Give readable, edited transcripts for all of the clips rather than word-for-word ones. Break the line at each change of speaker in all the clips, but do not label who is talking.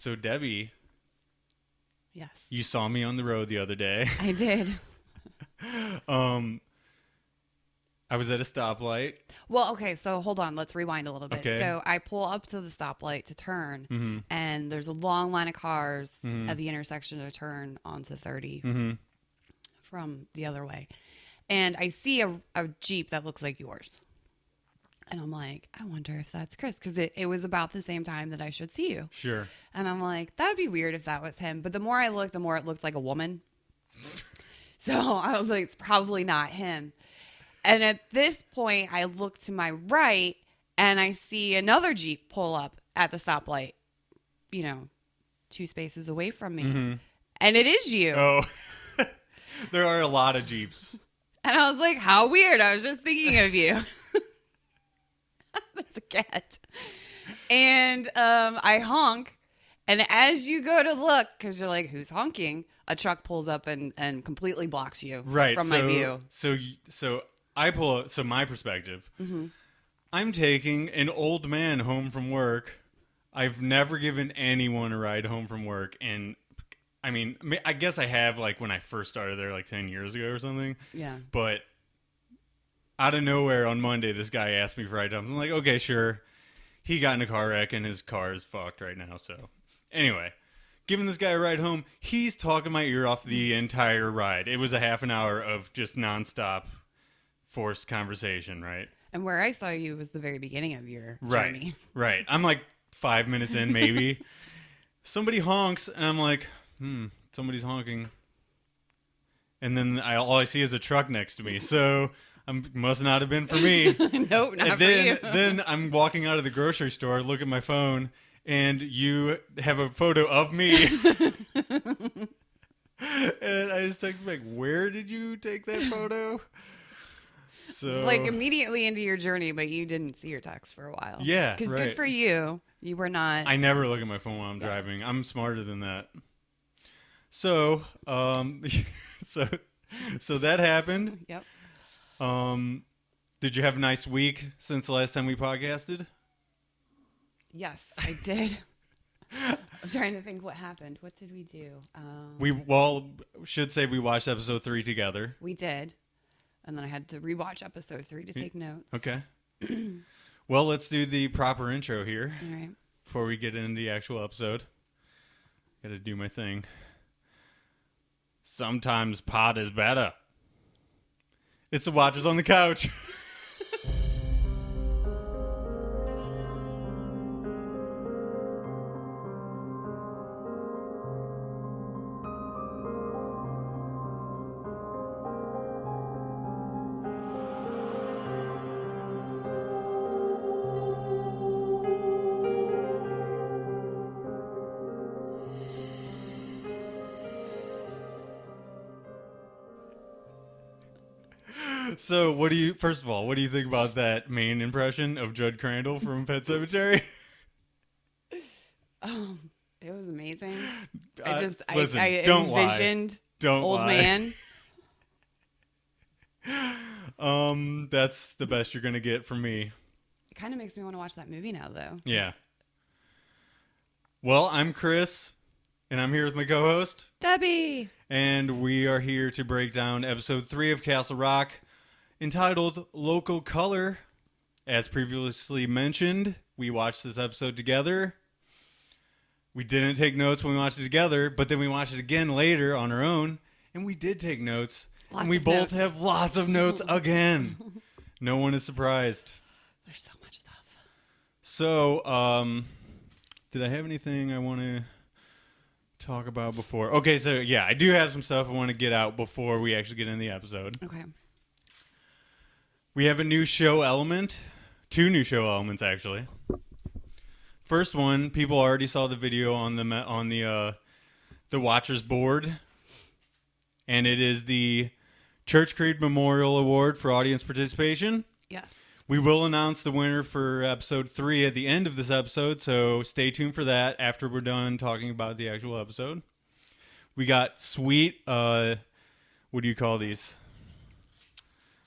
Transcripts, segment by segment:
So Debbie,
Yes.
you saw me on the road the other day.
I did.
I was at a stoplight.
Well, okay, so hold on. Let's rewind a little bit.
Okay.
So I pull up to the stoplight to turn,
Mm-hmm.
and there's a long line of cars
Mm-hmm.
at the intersection to turn onto 30
Mm-hmm.
from the other way. And I see a Jeep that looks like yours. And I'm like, I wonder if that's Chris, because it was about the same time that I should see you.
Sure.
And I'm like, that would be weird if that was him. But the more I looked, the more it looked like a woman. So I was like, it's probably not him. And at this point, I look to my right and I see another Jeep pull up at the stoplight, 2 spaces away from me.
Mm-hmm.
And it is you.
Oh, there are a lot of Jeeps.
And I was like, how weird. I was just thinking of you. There's a cat. And I honk. And as you go to look, because you're like, who's honking? A truck pulls up and completely blocks you from my view.
So I pull up. So my perspective,
Mm-hmm.
I'm taking an old man home from work. I've never given anyone a ride home from work. And I mean, I guess I have like when I first started there like 10 years ago or something.
Yeah.
But out of nowhere on Monday, this guy asked me for a ride home. I'm like, okay, sure. He got in a car wreck and his car is fucked right now. So anyway, giving this guy a ride home, he's talking my ear off the entire ride. It was a half an hour of just nonstop forced conversation, right?
And where I saw you was the very beginning of your
Right,
journey.
right. I'm like 5 minutes in, maybe. Somebody honks, and I'm like, somebody's honking. And then all I see is a truck next to me. So must not have been for me.
Nope, not
And
for
then,
you.
then I'm walking out of the grocery store, look at my phone, and you have a photo of me. And I just text back, where did you take that photo? So
Like immediately into your journey, but you didn't see your text for a while.
Yeah,
Because
right.
good for you. You were not.
I never look at my phone while I'm driving. I'm smarter than that. So, so that happened.
Yep.
Did you have a nice week since the last time we podcasted?
Yes, I did. I'm trying to think what happened. What did we do?
Should say we watched episode 3 together.
We did. And then I had to rewatch episode 3 to take notes.
Okay. Well, let's do the proper intro here
All right.
before we get into the actual episode. Got to do my thing. Sometimes pod is better. It's the Watchers on the Couch. So, first of all, what do you think about that main impression of Judd Crandall from Pet Sematary?
It was amazing.
Listen,
I
don't lie.
envisioned
Don't
old
lie.
man.
That's the best you're gonna get from me.
It kind of makes me want to watch that movie now, though.
Yeah. Well, I'm Chris, and I'm here with my co-host,
Debbie.
and we are here to break down episode 3 of Castle Rock, entitled Local Color. As previously mentioned, we watched this episode together. We didn't take notes when we watched it together, but then we watched it again later on our own, and we did take notes.
Lots
and we
of
both
notes.
have lots of notes again. No one is surprised.
There's so much stuff.
So, did I have anything I want to talk about before? Okay, so yeah, I do have some stuff I want to get out before we actually get into the episode.
Okay.
We have a new show element. 2 new show elements, actually. First one, people already saw the video on the Watchers board, and it is the Church Creed Memorial Award for audience participation.
Yes.
We will announce the winner for episode 3 at the end of this episode, so stay tuned for that after we're done talking about the actual episode. We got sweet, what do you call these?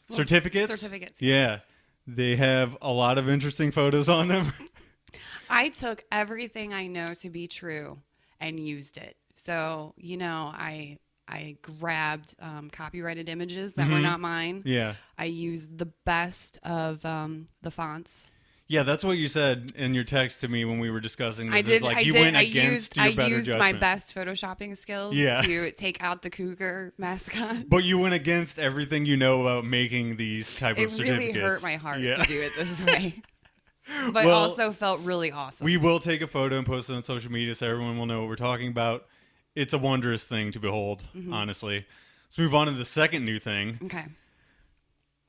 Well,
certificates?
Certificates.
Yeah. They have a lot of interesting photos on them.
I took everything I know to be true and used it. So, I grabbed copyrighted images that were not mine.
Yeah.
I used the best of the fonts.
Yeah, that's what you said in your text to me when we were discussing this.
I did.
It's like
I
you
did.
went
I
against
used.
your
I
better
used
judgment.
my best photoshopping skills
Yeah.
to take out the cougar mascot.
But you went against everything you know about making these type of
It really
certificates.
hurt my heart
Yeah.
to do it this way, but
Well,
also felt really awesome.
We will take a photo and post it on social media so everyone will know what we're talking about. It's a wondrous thing to behold, honestly. Let's move on to the second new thing.
Okay.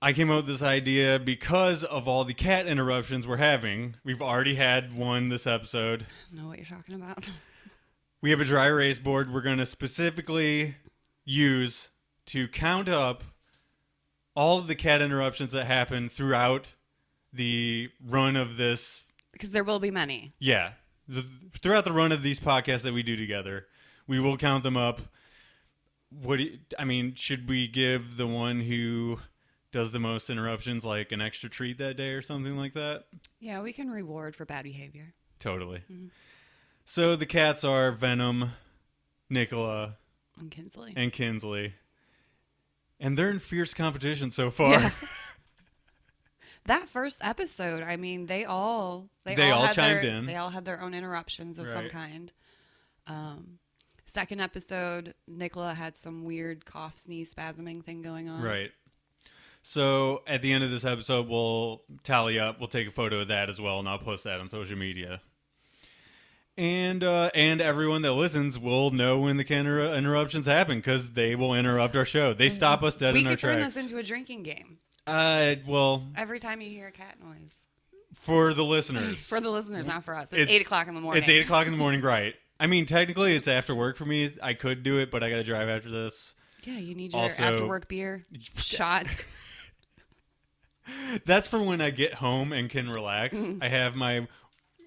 I came up with this idea because of all the cat interruptions we're having. We've already had one this episode.
I don't know what you're talking about.
We have a dry erase board we're going to specifically use to count up all of the cat interruptions that happen throughout the run of this.
Because there will be many.
Yeah. Throughout the run of these podcasts that we do together, we will count them up. Should we give the one who does the most interruptions like an extra treat that day or something like that?
Yeah, we can reward for bad behavior.
Totally. So the cats are Venom, Nicola,
And
Kinsley. And they're in fierce competition so far.
Yeah. That first episode, they all
chimed in.
They all had their own interruptions of some
Right.
kind. Second episode, Nicola had some weird cough, sneeze, spasming thing going on.
Right. So at the end of this episode, we'll tally up. We'll take a photo of that as well, and I'll post that on social media. And everyone that listens will know when the interruptions happen because they will interrupt our show. They stop us dead in our
We could turn
tracks.
this into a drinking game.
Well,
Every time you hear a cat noise.
for the listeners.
For the listeners, not for us. It's 8 o'clock in the morning.
It's 8 o'clock in the morning, right. Technically, it's after work for me. I could do it, but I got to drive after this.
Yeah, you need your
Also-
after-work beer shots.
That's for when I get home and can relax. I have my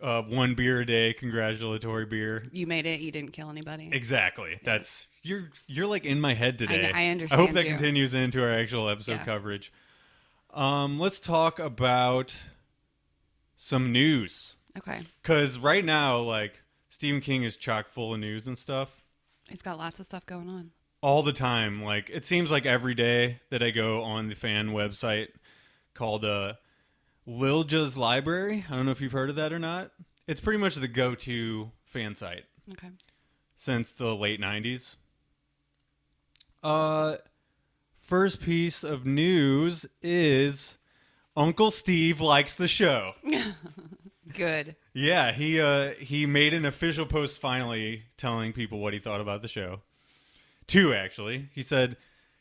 one beer a day congratulatory beer.
You made it. You didn't kill anybody.
Exactly. That's you're like in my head today.
I understand
I hope that
you.
continues into our actual episode
Yeah.
coverage. Let's talk about some news.
Okay.
Because right now, Stephen King is chock full of news and stuff.
He's got lots of stuff going on.
All the time. It seems like every day that I go on the fan website called Lilja's Library. I don't know if you've heard of that or not. It's pretty much the go-to fan site
Okay.
since the late 90s. First piece of news is Uncle Steve likes the show.
Good.
Yeah, he made an official post finally telling people what he thought about the show. 2, actually. He said,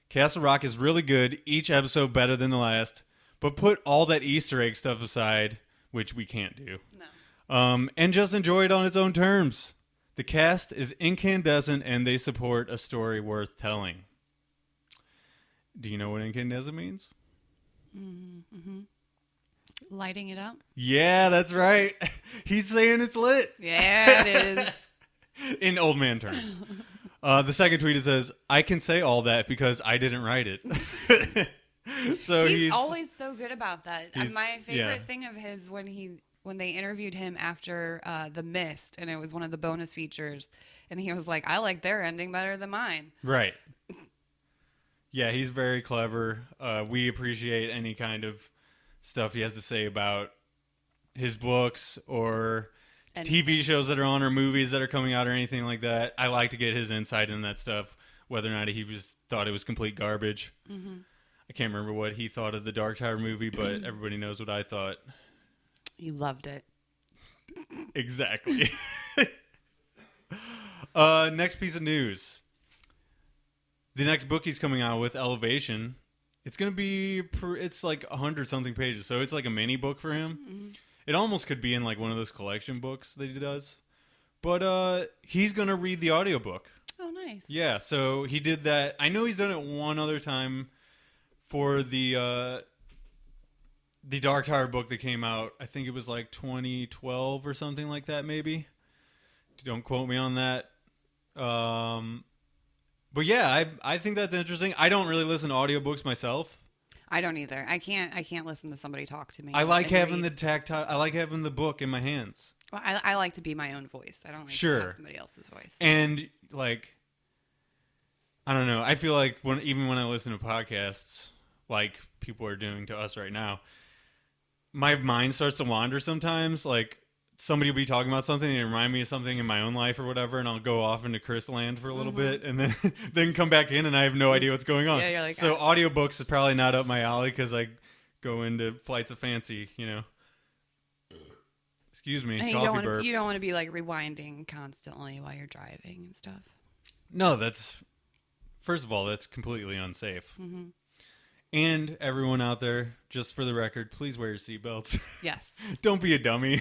Castle Rock is really good, each episode better than the last, but put all that Easter egg stuff aside, which we can't do.
No.
And just enjoy it on its own terms. The cast is incandescent and they support a story worth telling. Do you know what incandescent means?
Mm-hmm. Lighting it up?
Yeah, that's right. He's saying it's lit.
Yeah, it is.
In old man terms. The second tweet, it says, I can say all that because I didn't write it. So
he's always so good about that.
he's-
My favorite
yeah.
thing of his when they interviewed him after The Mist, and it was one of the bonus features, and he was like, I like their ending better than mine.
Right. Yeah, he's very clever. We appreciate any kind of stuff he has to say about his books or
And
TV shows that are on or movies that are coming out or anything like that. I like to get his insight in that stuff, whether or not he thought it was complete garbage.
Mm-hmm.
I can't remember what he thought of the Dark Tower movie, but everybody knows what I thought.
You loved it.
Exactly. Next piece of news. The next book he's coming out with, Elevation, it's going to be, it's like 100-something pages, so it's like a mini book for him.
Mm-hmm.
It almost could be in like one of those collection books that he does. But he's going to read the audiobook.
Oh, nice.
Yeah, so he did that. I know he's done it one other time for the Dark Tower book that came out. I think it was like 2012 or something like that, maybe. Don't quote me on that. But yeah, I think that's interesting. I don't really listen to audiobooks myself.
I don't either. I can't listen to somebody talk to me.
I like
and
having
read.
the tactile. I like having the book in my hands.
Well, I like to be my own voice. I don't like to have somebody else's voice.
And like, I don't know. I feel like even when I listen to podcasts, like people are doing to us right now, my mind starts to wander sometimes. Like somebody will be talking about something and it remind me of something in my own life or whatever, and I'll go off into Chris land for a little bit, and then then come back in, and I have no idea what's going on.
Yeah, you're like,
so audiobooks is probably not up my alley because I go into flights of fancy, you know. Excuse me,
and
coffee burp.
You don't want to be like rewinding constantly while you're driving and stuff.
No, first of all, that's completely unsafe.
Mm-hmm.
And everyone out there, just for the record, please wear your seatbelts.
Yes.
Don't be a dummy.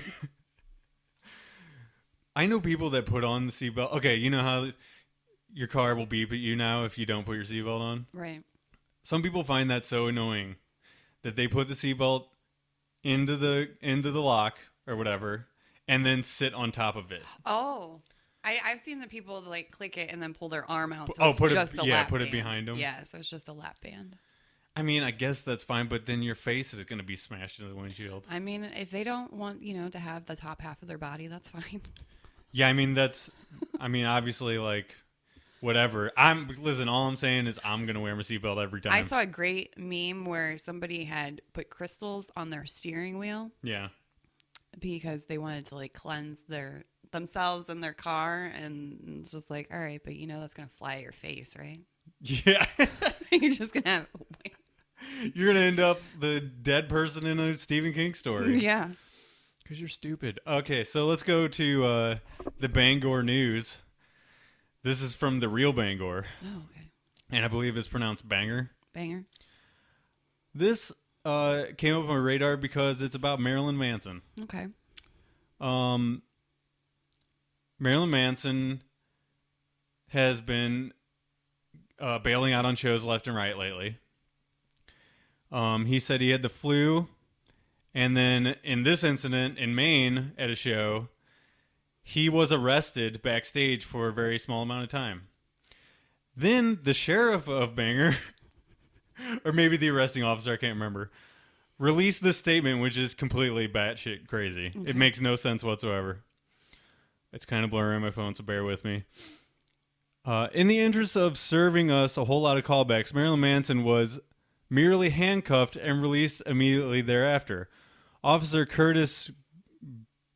I know people that put on the seatbelt. Okay, you know how your car will beep at you now if you don't put your seatbelt on?
Right.
Some people find that so annoying that they put the seatbelt into the lock or whatever and then sit on top of it.
Oh. I've seen the people like click it and then pull their arm out. So
put
just a lap
put
band.
it behind them.
Yeah, so it's just a lap band.
I mean, I guess that's fine, but then your face is going to be smashed into the windshield.
I mean, if they don't want, to have the top half of their body, that's fine.
Yeah, I mean, obviously, like, whatever. Listen, all I'm saying is I'm going to wear my seatbelt every time.
I saw a great meme where somebody had put crystals on their steering wheel.
Yeah.
Because they wanted to, like, cleanse themselves and their car. And it's just like, all right, but that's going to fly at your face, right?
Yeah.
You're just going to have...
You're going to end up the dead person in a Stephen King story.
Yeah.
Because you're stupid. Okay, so let's go to the Bangor News. This is from the real Bangor.
Oh, okay.
And I believe it's pronounced Banger.
Banger.
This came up on my radar because it's about Marilyn Manson.
Okay.
Marilyn Manson has been bailing out on shows left and right lately. He said he had the flu, and then in this incident in Maine at a show, he was arrested backstage for a very small amount of time. Then the sheriff of Bangor, or maybe the arresting officer, I can't remember, released this statement, which is completely batshit crazy. Okay. It makes no sense whatsoever. It's kind of blurry on my phone, so bear with me. In the interest of serving us a whole lot of callbacks, Marilyn Manson was merely handcuffed and released immediately thereafter. Officer Curtis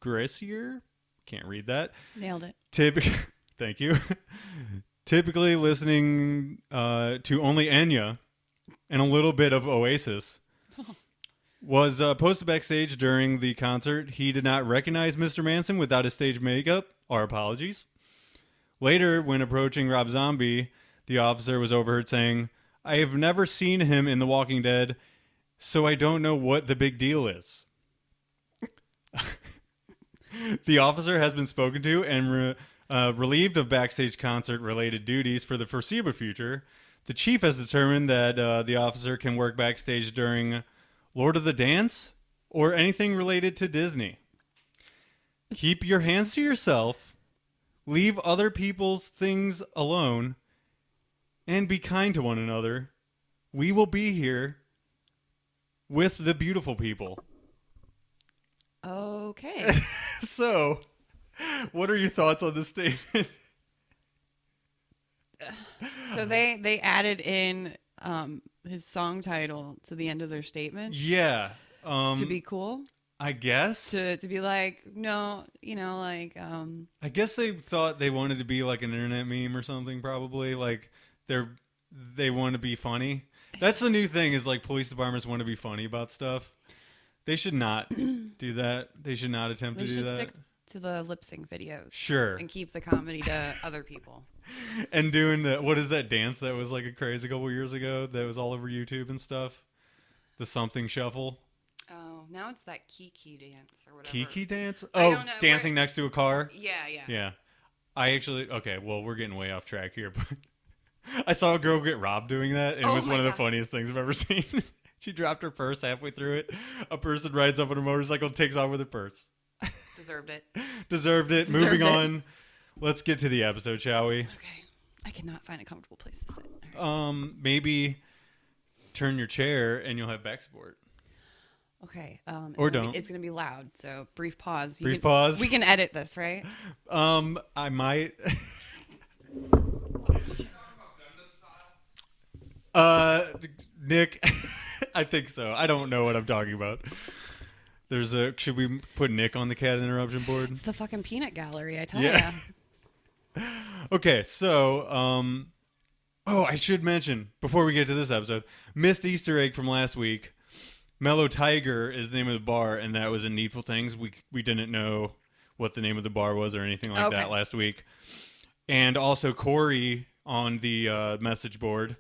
Gressier? Can't read that.
Nailed it.
Thank you. Typically listening to only Enya and a little bit of Oasis. Was posted backstage during the concert. He did not recognize Mr. Manson without his stage makeup. Our apologies. Later, when approaching Rob Zombie, the officer was overheard saying, "I have never seen him in The Walking Dead, so I don't know what the big deal is." The officer has been spoken to and relieved of backstage concert-related duties for the foreseeable future. The chief has determined that the officer can work backstage during Lord of the Dance or anything related to Disney. Keep your hands to yourself. Leave other people's things alone. And be kind to one another. We will be here with the beautiful people.
Okay.
So, what are your thoughts on this statement?
So they added in his song title to the end of their statement.
Yeah.
To be cool.
I guess.
To be like, no, like...
I guess they thought they wanted to be like an internet meme or something, probably. Like, they want to be funny. That's the new thing, is like police departments want to be funny about stuff. They should not do that. They should not attempt to do that.
Stick to the lip sync videos.
Sure.
And keep the comedy to other people.
And doing what is that dance that was like a craze a couple years ago that was all over YouTube and stuff? The something shuffle.
Oh, now it's that Kiki dance or whatever.
Kiki dance?
I
Oh,
don't know,
dancing next to a car?
Yeah.
Yeah. Okay, well, we're getting way off track here, but I saw a girl get robbed doing that, and it was one of the funniest things I've ever seen. She dropped her purse halfway through it. A person rides up on a motorcycle, takes off with her purse.
Deserved it.
Deserved it. Moving on. Let's get to the episode, shall we?
Okay. I cannot find a comfortable place to sit. Right.
Maybe turn your chair and you'll have back support.
Okay.
Or don't.
It's gonna be loud. So brief pause.
Pause.
We can edit this, right?
I might. Nick, I think so. I don't know what I'm talking about. Should we put Nick on the cat interruption board?
It's the fucking peanut gallery, I tell
Yeah.
ya.
Okay, so, I should mention, before we get to this episode, missed Easter egg from last week. Mellow Tiger is the name of the bar, and that was in Needful Things. We didn't know what the name of the bar was or anything like that last week. And also Corey on the message board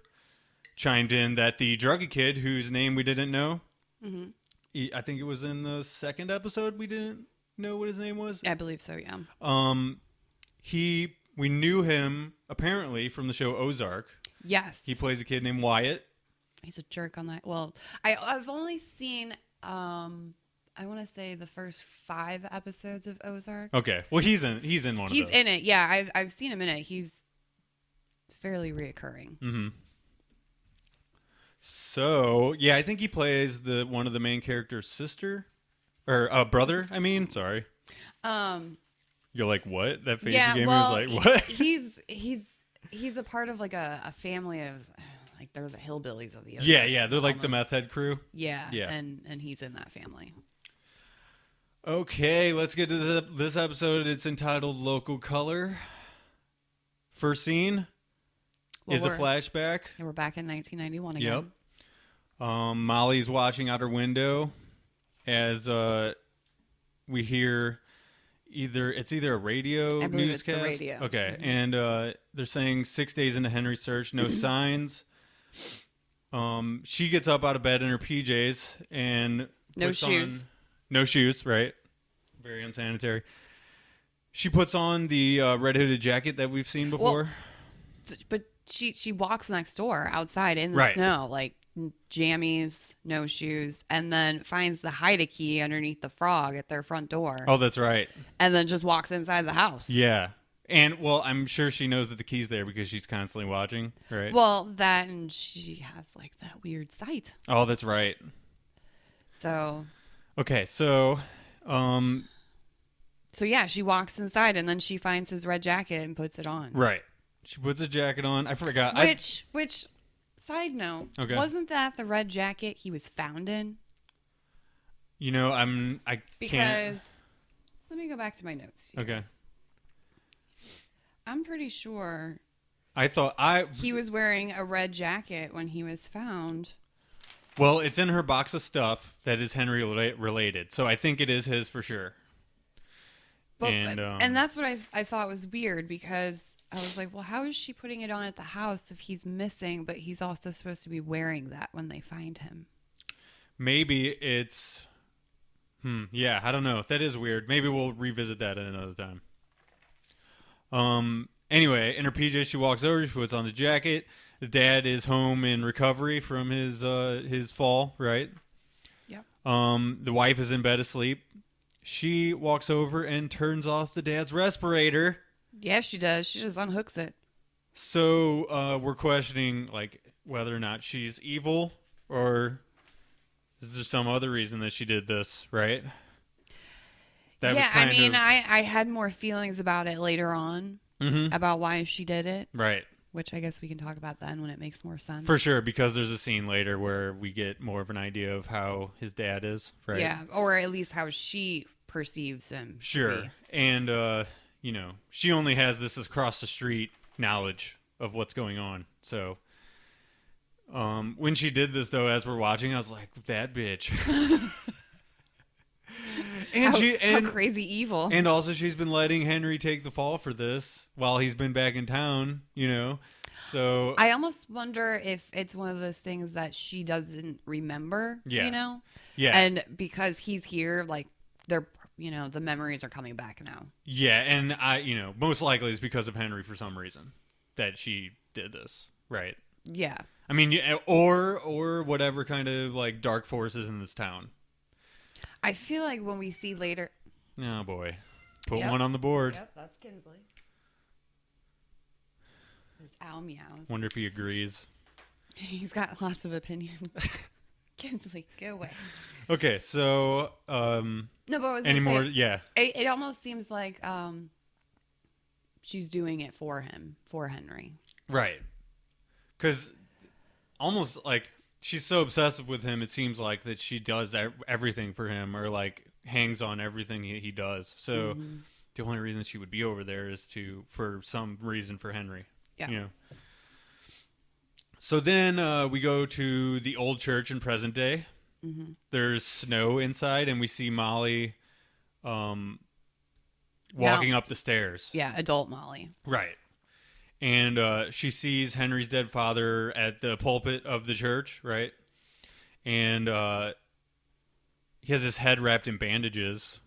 chimed in that the druggy kid, whose name we didn't know, I think it was in the second episode we didn't know what his name was.
I believe so, yeah.
We knew him apparently from the show Ozark.
Yes.
He plays a kid named Wyatt.
He's a jerk on that. Well, I've only seen I want to say the first 5 episodes of Ozark.
Okay. Well, he's in one of those.
He's in it. Yeah, I've seen him in it. He's fairly reoccurring.
Mm-hmm. So, yeah, I think he plays one of the main character's sister or brother, I mean, sorry. You're like, what? That face you gave me was like, what?
He's a part of like a family of like they're the hillbillies of the Ozarks.
Yeah, they're like the meth head crew.
Yeah.
Yeah.
And he's in that family.
Okay, let's get to this episode. It's entitled Local Color. First scene is a flashback.
And we're back in 1991 again.
Yep. Molly's watching out her window as we hear it's either a radio newscast.
It's the radio.
Okay, and they're saying 6 days into Henry's search, no signs. She gets up out of bed in her PJs and
no shoes.
No shoes, right? Very unsanitary. She puts on the red hooded jacket that we've seen before.
Well, but she walks next door outside in the snow, like jammies, no shoes, and then finds the hide key underneath the frog at their front door.
Oh, that's right.
And then just walks inside the house.
Yeah. And, well, I'm sure she knows that the key's there because she's constantly watching, right?
Well, that and she has, like, that weird sight.
Oh, that's right.
So.
Okay, so.
So, yeah, she walks inside and then she finds his red jacket and puts it on.
Right. She puts his jacket on. I forgot.
Which, side note,
okay.
Wasn't that the red jacket he was found in?
You know, I can't.
Because, let me go back to my notes here.
Okay.
I'm pretty sure
he
was wearing a red jacket when he was found.
Well, it's in her box of stuff that is Henry related, so I think it is his for sure.
But, and that's what I thought was weird because I was like, well, how is she putting it on at the house if he's missing, but he's also supposed to be wearing that when they find him?
Maybe it's... yeah, I don't know. That is weird. Maybe we'll revisit that at another time. Anyway, in her PJ, she walks over, she puts on the jacket. The dad is home in recovery from his fall, right?
Yep.
The wife is in bed asleep. She walks over and turns off the dad's respirator.
Yeah, she does. She just unhooks it.
So, we're questioning, like, whether or not she's evil, or is there some other reason that she did this, right?
I had more feelings about it later on, about why she did it.
Right.
Which I guess we can talk about then when it makes more sense.
For sure, because there's a scene later where we get more of an idea of how his dad is, right?
Yeah, or at least how she perceives him.
Sure. And, she only has this across the street knowledge of what's going on. So, when she did this, though, as we're watching, I was like, that bitch. How
crazy evil.
And also she's been letting Henry take the fall for this while he's been back in town, So
I almost wonder if it's one of those things that she doesn't remember,
Yeah.
And because he's here, like they're, the memories are coming back now.
Yeah, and most likely it's because of Henry for some reason that she did this, right?
Yeah.
I mean, or whatever kind of like dark forces in this town.
I feel like when we see later...
Oh, boy. Put one on the board.
Yep, that's Kinsley. His owl meows.
Wonder if he agrees.
He's got lots of opinions. Kinsley, go away.
Okay, so
No, but I was
any
gonna
more?
say,
Yeah,
it almost seems like she's doing it for him, for Henry.
right. Because almost like she's so obsessive with him, it seems like that she does everything for him, or like hangs on everything he does. So the only reason she would be over there is for some reason for Henry.
Yeah.
You know. So then we go to the old church in present day. There's snow inside, and we see Molly walking up the stairs.
Yeah, adult Molly.
Right. And she sees Henry's dead father at the pulpit of the church, right? And he has his head wrapped in bandages.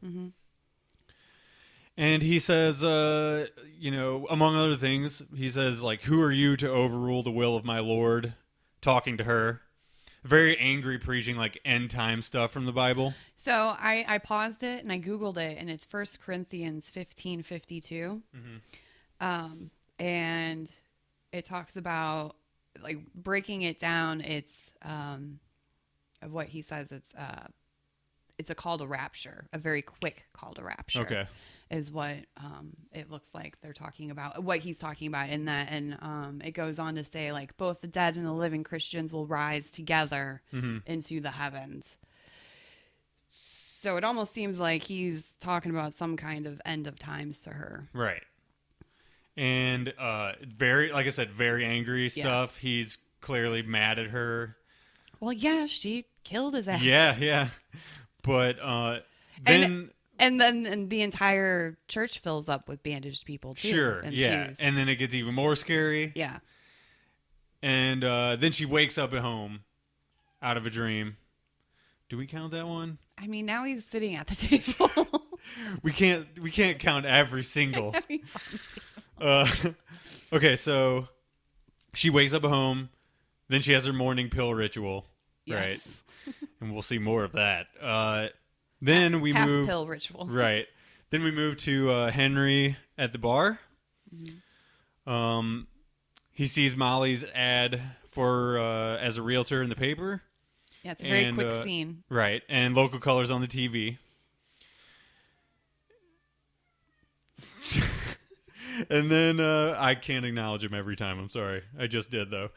And he says, among other things, he says, like, who are you to overrule the will of my Lord? Talking to her. Very angry, preaching, like, end time stuff from the Bible.
So I paused it and I Googled it, and it's 1 Corinthians 15:52. And it talks about, like, breaking it down. It's of what he says. It's a call to rapture, a very quick call to rapture.
Okay.
Is what it looks like they're talking about, what he's talking about in that. And it goes on to say, like, both the dead and the living Christians will rise together into the heavens. So it almost seems like he's talking about some kind of end of times to her.
Right. And very, like I said, very angry stuff. Yeah. He's clearly mad at her.
Well, yeah, she killed his ass.
Yeah. But then...
And then the entire church fills up with bandaged people, too.
Sure, yeah. Pews. And then it gets even more scary.
Yeah.
And then she wakes up at home out of a dream. Do we count that one?
I mean, now he's sitting at the table.
we can't count every single. Okay, so she wakes up at home. Then she has her morning pill ritual. Yes. Right? And we'll see more of that. Then we move
pill ritual.
Right. Then we move to Henry at the bar. He sees Molly's ad for as a realtor in the paper.
Yeah, it's a very quick scene.
Right. And local colors on the TV. And then I can't acknowledge him every time. I'm sorry. I just did, though.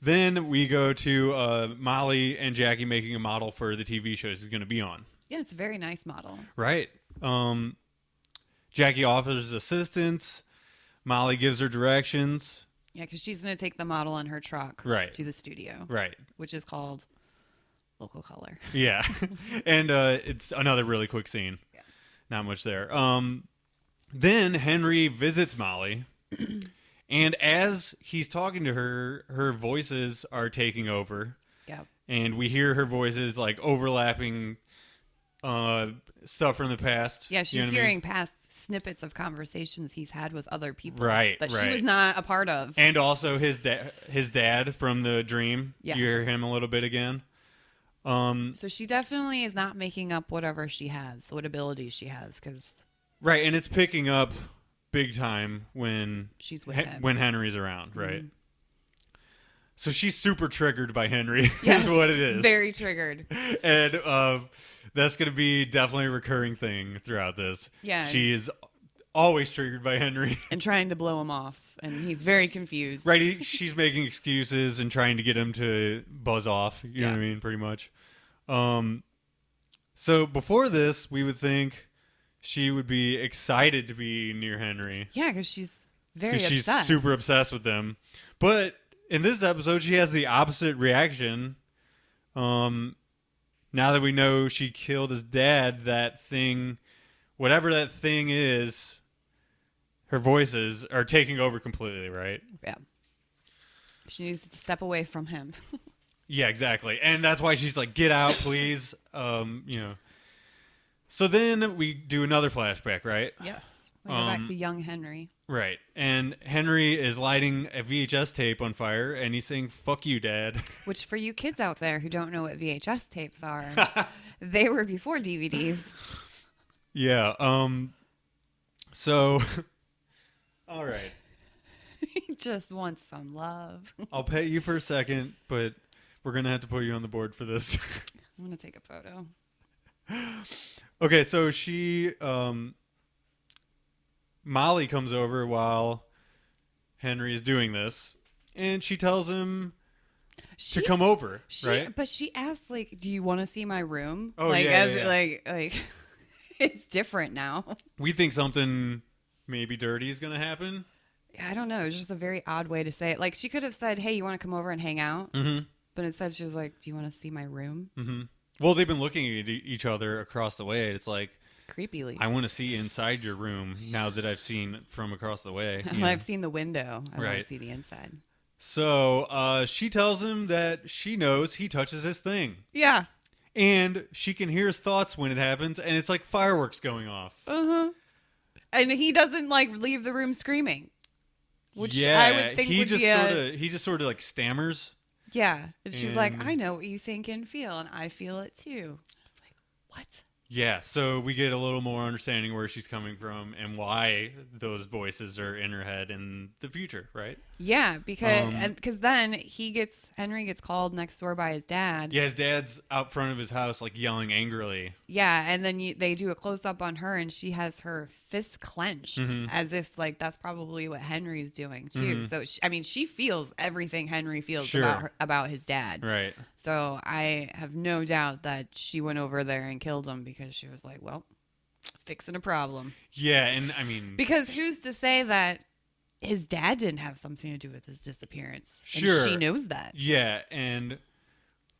Then we go to Molly and Jackie making a model for the TV show he's going to be on.
Yeah, it's a very nice model.
Right. Jackie offers assistance. Molly gives her directions.
Yeah, because she's going to take the model in her truck to the studio.
Right.
Which is called Local Color.
Yeah. And it's another really quick scene. Yeah. Not much there. Then Henry visits Molly. And as he's talking to her, her voices are taking over.
Yeah.
And we hear her voices like overlapping stuff from the past.
Yeah, she's hearing past snippets of conversations he's had with other people.
Right,
that she was not a part of.
And also his dad from the dream.
Yeah.
You hear him a little bit again.
So she definitely is not making up whatever she has, what abilities she has.
Right, and it's picking up big time when
she's with him.
When Henry's around, right? So she's super triggered by Henry, is what it is.
Very triggered.
And that's going to be definitely a recurring thing throughout this.
Yeah.
She is always triggered by Henry.
And trying to blow him off. And he's very confused.
Right. She's making excuses and trying to get him to buzz off. You know what I mean? Pretty much. So before this, we would think she would be excited to be near Henry.
Yeah, because she's very obsessed.
She's super obsessed with him. But in this episode, she has the opposite reaction. Now that we know she killed his dad, that thing, whatever that thing is, her voices are taking over completely, right?
Yeah. She needs to step away from him.
Yeah, exactly. And that's why she's like, get out, please. So then we do another flashback, right?
Yes. We go back to young Henry.
Right. And Henry is lighting a VHS tape on fire, and he's saying, fuck you, Dad.
Which, for you kids out there who don't know what VHS tapes are, they were before DVDs.
Yeah. So, all right.
He just wants some love.
I'll pay you for a second, but we're going to have to put you on the board for this.
I'm going to take a photo.
Okay, so she, Molly comes over while Henry is doing this, and she tells him to come over, right?
But she asked, like, do you want to see my room?
Oh,
like,
yeah,
as
yeah.
like it's different now.
We think something maybe dirty is going to happen.
I don't know. It was just a very odd way to say it. Like, she could have said, hey, you want to come over and hang out?
Mm-hmm.
But instead she was like, do you want to see my room?
Mm-hmm. Well, they've been looking at each other across the way. It's like,
Creepily.
I want to see inside your room now that I've seen from across the way.
I've seen the window. I want
Right.
to see the inside.
So she tells him that she knows he touches his thing.
Yeah.
And she can hear his thoughts when it happens, and it's like fireworks going off.
Uh-huh. And he doesn't, like, leave the room screaming. Which
yeah,
I would think
he
would
just
be
he just sort of like stammers.
Yeah. And she's like,
And-
I know what you think and feel, and I feel it too. Like, what?
Yeah, so we get a little more understanding where she's coming from and why those voices are in her head in the future, right?
Yeah, because then Henry gets called next door by his dad.
Yeah, his dad's out front of his house, like yelling angrily.
Yeah, and then they do a close up on her, and she has her fist clenched, as if like that's probably what Henry's doing too. So she feels everything Henry feels
Sure.
about his dad.
Right.
So I have no doubt that she went over there and killed him because she was like, well, fixing a problem.
Yeah, and I mean,
Because who's to say that his dad didn't have something to do with his disappearance?
Sure.
And she knows that.
yeah, and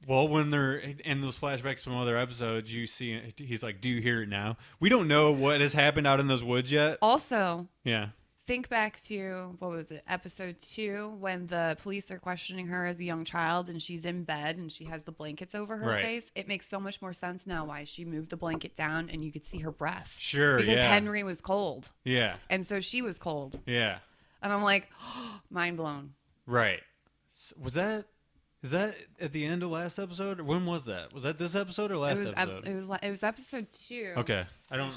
well, when they're in those flashbacks from other episodes, you see he's like, "Do you hear it now?" We don't know what has happened out in those woods yet.
Also,
Yeah.
think back to, what was it, episode 2, when the police are questioning her as a young child and she's in bed and she has the blankets over her
Right.
face. It makes so much more sense now why she moved the blanket down and you could see her breath.
Sure,
Because
yeah.
Henry was cold.
Yeah.
And so she was cold.
Yeah.
And I'm like, mind blown.
Right. Is that at the end of last episode? Or when was that? Was that this episode or last episode?
It was episode 2.
Okay. I don't.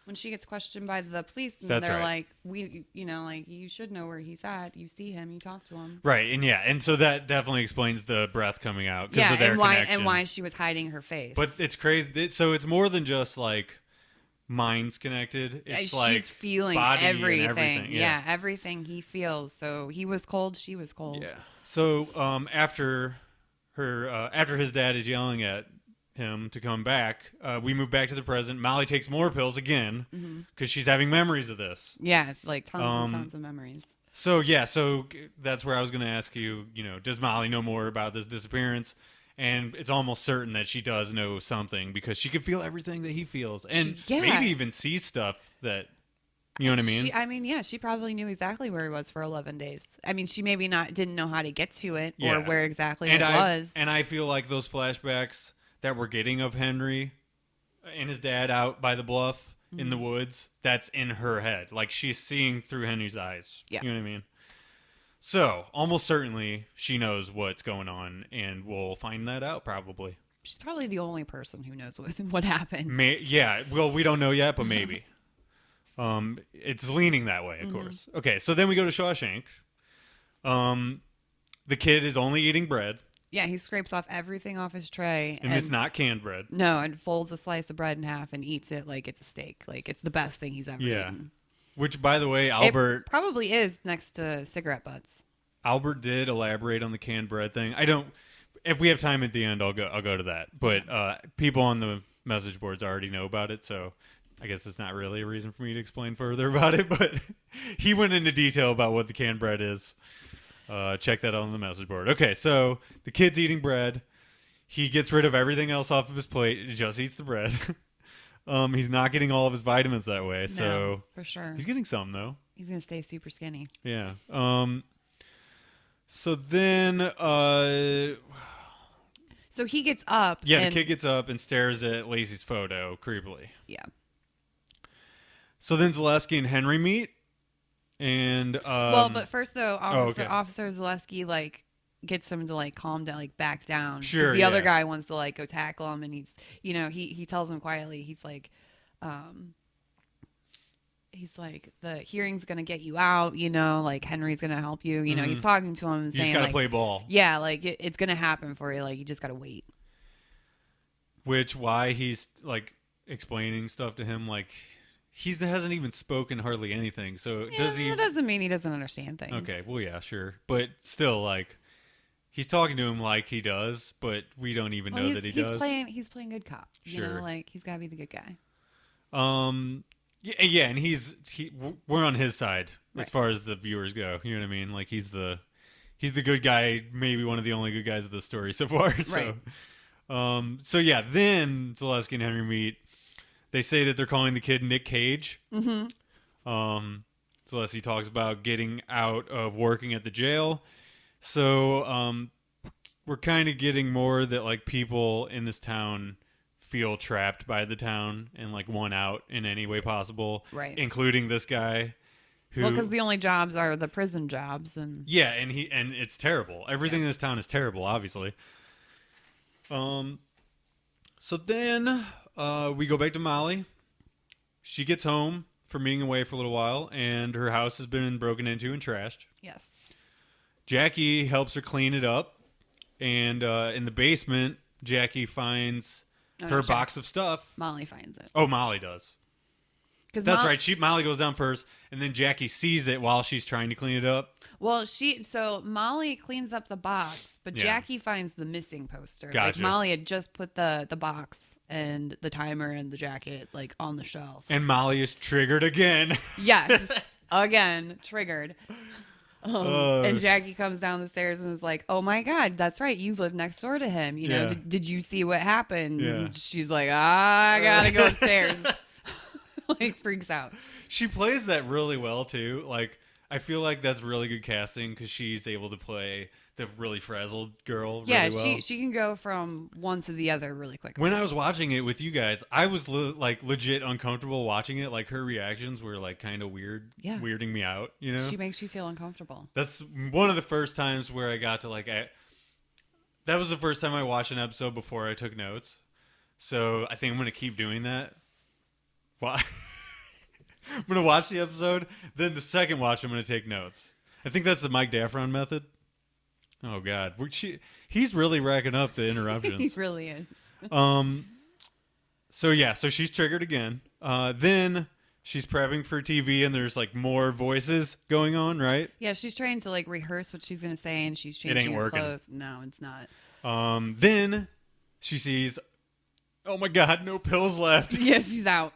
When she gets questioned by the police, and
That's
they're
right.
like, like, you should know where he's at. You see him, you talk to him.
Right, and so that definitely explains the breath coming out because of their connection.
And why she was hiding her face.
But it's crazy. So it's more than just like minds connected. It's
she's
like
feeling
body and
everything.
Yeah.
Everything he feels. So he was cold, she was cold.
Yeah. So after his dad is yelling at him to come back, we move back to the present. Molly takes more pills again because she's having memories of this.
Yeah, like tons and tons of memories.
So that's where I was going to ask you. Does Molly know more about this disappearance? And it's almost certain that she does know something because she can feel everything that he feels, and maybe even see stuff that. You know what I mean?
She probably knew exactly where he was for 11 days. I mean, she maybe didn't know how to get to it or where exactly it was.
And I feel like those flashbacks that we're getting of Henry and his dad out by the bluff in the woods, that's in her head. Like she's seeing through Henry's eyes.
Yeah.
You know what I mean? So almost certainly she knows what's going on, and we'll find that out probably.
She's probably the only person who knows what happened.
Well, we don't know yet, but maybe. It's leaning that way, of course. Okay, so then we go to Shawshank. The kid is only eating bread.
Yeah, he scrapes off everything off his tray.
And it's not canned bread.
No, and folds a slice of bread in half and eats it like it's a steak. Like it's the best thing he's ever eaten.
Which, by the way, Albert...
It probably is next to cigarette butts.
Albert did elaborate on the canned bread thing. I don't... If we have time at the end, I'll go to that. But people on the message boards already know about it, so... I guess it's not really a reason for me to explain further about it, but he went into detail about what the canned bread is. Check that out on the message board. Okay, so the kid's eating bread. He gets rid of everything else off of his plate. He just eats the bread. He's not getting all of his vitamins that way, so
no, for sure.
He's getting some, though.
He's going to stay super skinny.
Yeah. So then...
So he gets up.
Yeah, the kid gets up and stares at Lacey's photo creepily.
Yeah.
So then Zaleski and Henry meet, and
but first though, Officer Zaleski gets him to calm down, back down.
Sure,
the other guy wants to go tackle him, and he's he tells him quietly, he's like the hearing's gonna get you out, Henry's gonna help you, he's talking to him and
you
saying
just gotta play ball.
Yeah, it's gonna happen for you, you just gotta wait.
why he's like explaining stuff to him, like he hasn't even spoken hardly anything. So does he?
That doesn't mean he doesn't understand things.
Okay, well, yeah, sure, but still, like he's talking to him like he does, but we don't even know that he does.
He's playing good cop.
Sure.
You know, like he's got to be the good guy.
Yeah, and we're on his side
Right.
as far as the viewers go. You know what I mean? Like he's the good guy, maybe one of the only good guys of the story so far. So,
Right.
So yeah, then Zaleski and Henry meet. They say that they're calling the kid Nick Cage.
Mm-hmm.
Zaleski talks about getting out of working at the jail. So, we're kind of getting more that like people in this town feel trapped by the town and like want out in any way possible,
Right.
including this guy. Who,
Well, because the only jobs are the prison jobs, and
yeah, and it's terrible. Everything in this town is terrible, obviously. So then we go back to Molly. She gets home from being away for a little while, and her house has been broken into and trashed.
yes,
Jackie helps her clean it up, and in the basement, Jackie finds her box of stuff.
Molly finds it.
Oh, Molly does.
Because
That's right. Molly goes down first, and then Jackie sees it while she's trying to clean it up.
Well, so Molly cleans up the box, but
Yeah.
Jackie finds the missing poster.
Gotcha.
Like Molly had just put the box and the timer and the jacket like on the shelf.
And Molly is triggered again.
Yes, again triggered. And Jackie comes down the stairs and is like, "Oh my God, that's right. You live next door to him. You know,
Yeah.
did you see what happened?"
Yeah.
And she's like, "I gotta go upstairs." Like freaks out.
She plays that really well too. Like I feel like that's really good casting because she's able to play the really frazzled girl.
Yeah,
really well.
she can go from one to the other really quick.
When I was watching it with you guys, I was like legit uncomfortable watching it. Like her reactions were like kind of weird,
Yeah.
weirding me out. You know,
She makes you feel uncomfortable.
that's one of the first times where I got to like. That was the first time I watched an episode before I took notes. So I think I'm gonna keep doing that. Why? I'm gonna watch the episode, then the second watch I'm gonna take notes. I think that's the Mike Daffron method. Oh God, he's really racking up the
He
interruptions.
really is.
So she's triggered again. Then she's prepping for TV, and there's like more voices going on, right?
Yeah, she's trying to like rehearse what she's gonna say, and she's
ain't
changing her
working.
clothes. No, it's not.
Then she sees, oh my God, no pills left.
Yeah, she's out.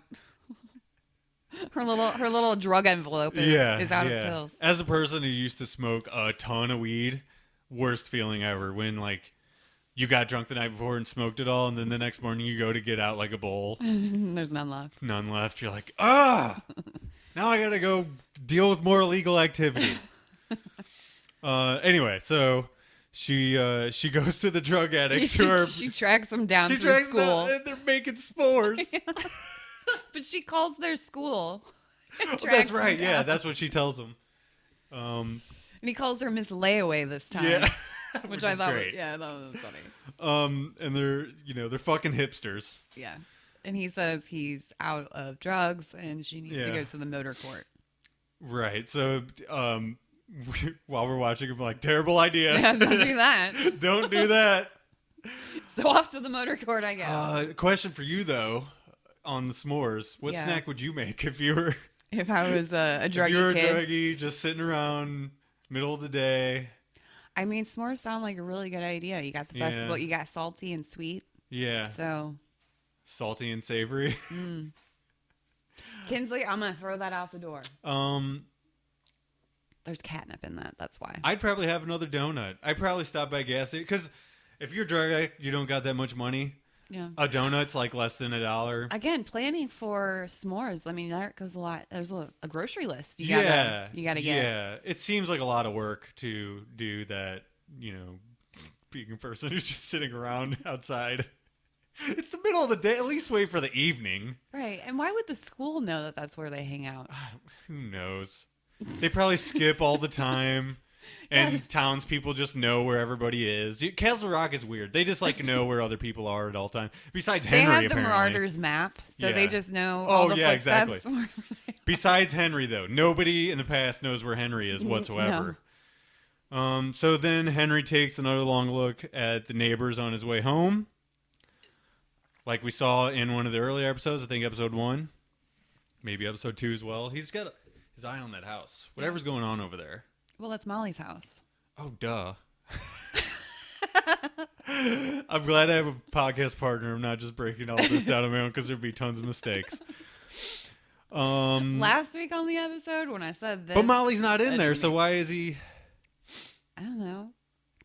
Her little drug envelope is out of pills.
As a person who used to smoke a ton of weed, worst feeling ever when like you got drunk the night before and smoked it all, and then the next morning you go to get out like a bowl,
There's none left.
none left. You're like, now I gotta go deal with more illegal activity. Anyway, so she goes to the drug addicts who are
She tracks them down
she
through
drags them
school,
out and they're making s'mores.
but she calls their school.
Oh,
Tracks
that's
them
right. Yeah,
down.
that's what she tells them.
And he calls her Miss Layaway this time.
Yeah,
which I
is
thought,
great.
I thought was funny.
And they're fucking hipsters.
Yeah, and he says he's out of drugs and she needs to
Yeah.
go to the motor court.
Right. So, while we're watching, I'm like, terrible idea.
Yeah, don't do that.
Don't do that.
So off to the motor court I go.
Question for you though, on the s'mores. What
Yeah.
snack would you make if you were
If I was a
if you were
druggy kid.
a druggie just sitting around middle of the day?
I mean, s'mores sound like a really good idea. You got the best
Yeah.
of both. You got salty and sweet.
Yeah,
So,
salty and savory.
Kinsley, I'm going to throw that out the door. There's catnip in that. That's why.
I'd probably have another donut. I'd probably stop by a gas station because if you're a drug addict, you don't got that much money.
Yeah.
A donut's like less than $1.
Again, planning for s'mores. I mean, that goes a lot. There's a grocery list. You
Yeah,
gotta get.
Yeah, it seems like a lot of work to do that. You know, being a person who's just sitting around outside. It's the middle of the day. At least wait for the evening.
Right. And why would the school know that that's where they hang out?
Who knows? They probably skip all the time. And townspeople just know where everybody is. Castle Rock is weird. They just like know where other people are at all time. Besides
They
Henry,
have the
apparently.
Marauders map, so
Yeah.
they just know
Oh,
all the
yeah,
footsteps.
exactly. Besides Henry, though, nobody in the past knows where Henry is whatsoever. So then Henry takes another long look at the neighbors on his way home. like we saw in one of the earlier episodes. I think episode 1, maybe episode 2 as well. He's got his eye on that house. Whatever's going on over there.
Well, that's Molly's house.
Oh, duh. I'm glad I have a podcast partner. I'm not just breaking all this down on my own because there'd be tons of mistakes.
Last week on the episode when I said this.
But Molly's not in there, so why is he...
I don't know.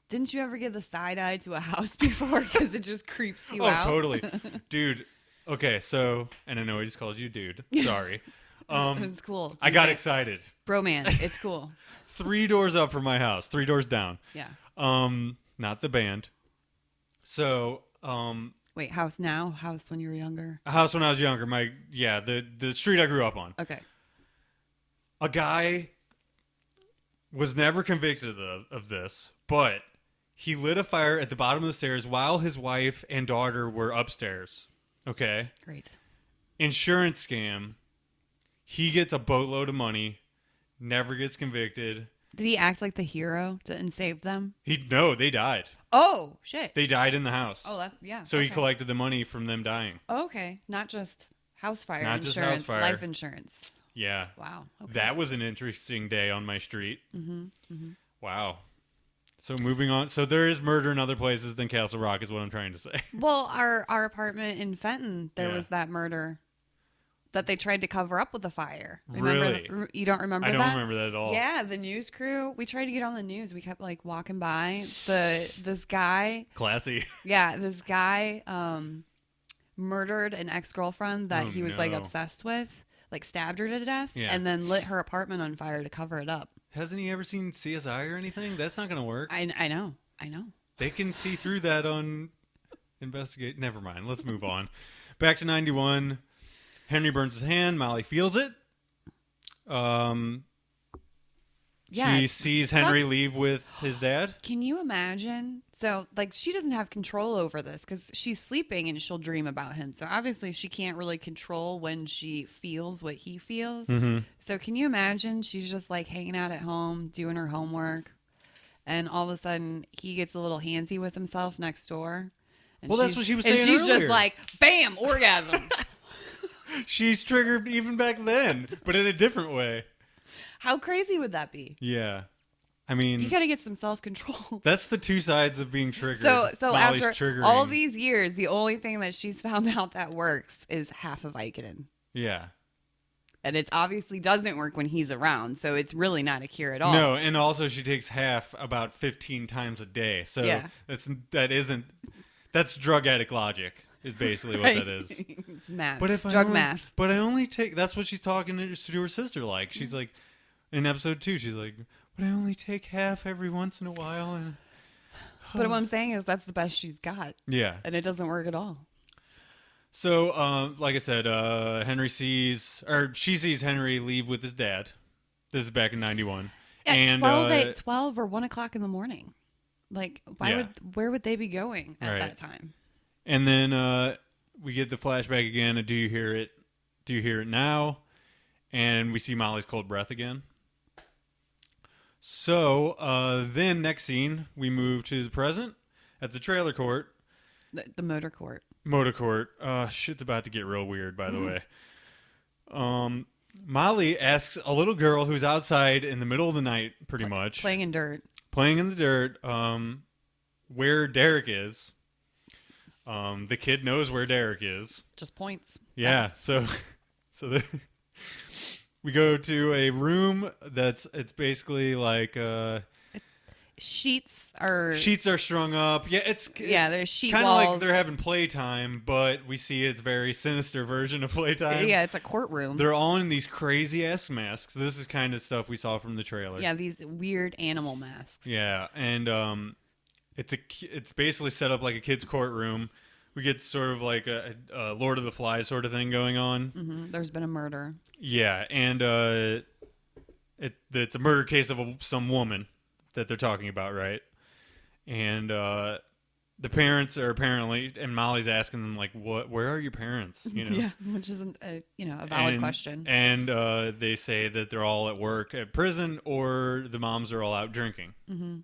Didn't you ever give the side eye to a house before? Because it just creeps you out.
Oh, totally. Dude. Okay, so... And I know I just called you dude. Sorry.
It's cool.
I got excited.
Bromance. It's cool.
3 doors up from my house. 3 doors down.
Yeah.
Not the band. So...
Wait, house now? House when you were younger?
A house when I was younger. The street I grew up on.
Okay.
A guy was never convicted of this, but he lit a fire at the bottom of the stairs while his wife and daughter were upstairs. Okay?
Great.
Insurance scam. He gets a boatload of money, never gets convicted.
Did he act like the hero and save them?
No, they died.
Oh, shit.
They died in the house.
Oh, yeah.
So he collected the money from them dying.
Oh, okay. Not just house fire
Not just
insurance,
house fire.
life insurance.
Yeah.
Wow. Okay.
That was an interesting day on my street.
Mm-hmm. Mm-hmm.
Wow. So moving on. So there is murder in other places than Castle Rock is what I'm trying to say.
Well, our apartment in Fenton, there was that murder that they tried to cover up with the fire.
Really?
You don't remember that?
I don't remember that at all.
Yeah, the news crew. We tried to get on the news. We kept like walking by this guy.
Classy.
Yeah, this guy murdered an ex-girlfriend that he was like obsessed with, like stabbed her to death, and then lit her apartment on fire to cover it up.
Hasn't he ever seen CSI or anything? That's not going to work.
I know.
They can see through that on investigate. Never mind. Let's move on. Back to 91. Henry burns his hand. Molly feels it. She sees Henry leave with his dad.
Can you imagine? So, like, she doesn't have control over this because she's sleeping and she'll dream about him. So, obviously, she can't really control when she feels what he feels.
Mm-hmm.
So, can you imagine? She's just like hanging out at home, doing her homework, and all of a sudden, he gets a little handsy with himself next door. And
that's what she was saying
And she's
earlier.
just like, bam, orgasm.
She's triggered even back then, but in a different way.
How crazy would that be?
Yeah. I mean,
you got to get some self-control.
That's the two sides of being triggered.
So
Molly's
after
triggering.
all these years, the only thing that she's found out that works is half of Vicodin.
Yeah.
And it obviously doesn't work when he's around, so it's really not a cure at all.
No, and also she takes half about 15 times a day. So that's drug addict logic. Is basically what that is.
It's math.
But if
drug math.
But I only take. That's what she's talking to her sister like. She's like, in episode 2, she's like, but I only take half every once in a while. And
but what I'm saying is that's the best she's got.
Yeah.
And it doesn't work at all.
So, like I said, she sees Henry leave with his dad. This is back in 91.
At 12 or 1 o'clock in the morning. Like, where would they be going at that time?
And then we get the flashback again. Do you hear it? Do you hear it now? And we see Molly's cold breath again. So then next scene, we move to the present at the trailer court.
The motor court.
Motor court. Shit's about to get real weird, by the way. Molly asks a little girl who's outside in the middle of the night, pretty much.
Playing in the dirt,
where Derek is. The kid knows where Derek is.
Just points.
Yeah. So we go to a room it's basically like
sheets are
strung up. Yeah, it's
there's sheet
kind of
walls.
like they're having playtime, but we see it's very sinister version of playtime.
Yeah, it's a courtroom.
They're all in these crazy ass masks. This is kind of stuff we saw from the trailer.
Yeah, these weird animal masks.
Yeah, and it's basically set up like a kid's courtroom. We get sort of like a Lord of the Flies sort of thing going on.
Mm-hmm. There's been a murder.
Yeah, and it's a murder case of some woman that they're talking about, right? And the parents are apparently, and Molly's asking them like, where are your parents? You know?
Yeah, which is a valid question.
And they say that they're all at work at prison, or the moms are all out drinking.
Mm-hmm.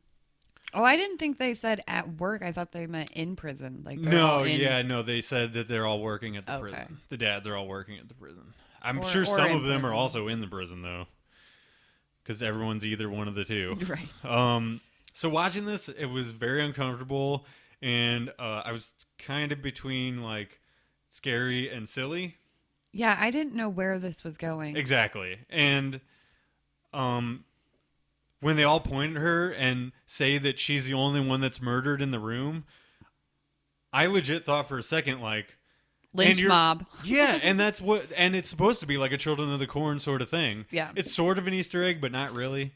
Oh, I didn't think they said at work. I thought they meant in prison. Like
No, they said that they're all working at the
Okay.
prison. The dads are all working at the prison. I'm
Or-
sure
or
some
in
of them are
prison.
also in the prison though, because everyone's either one of the two.
Right.
So watching this, it was very uncomfortable, and I was kind of between like scary and silly.
Yeah, I didn't know where this was going.
Exactly, and when they all point at her and say that she's the only one that's murdered in the room, I legit thought for a second like.
Lynch mob.
Yeah, and that's what, and it's supposed to be like a Children of the Corn sort of thing.
Yeah.
It's sort of an Easter egg, but not really.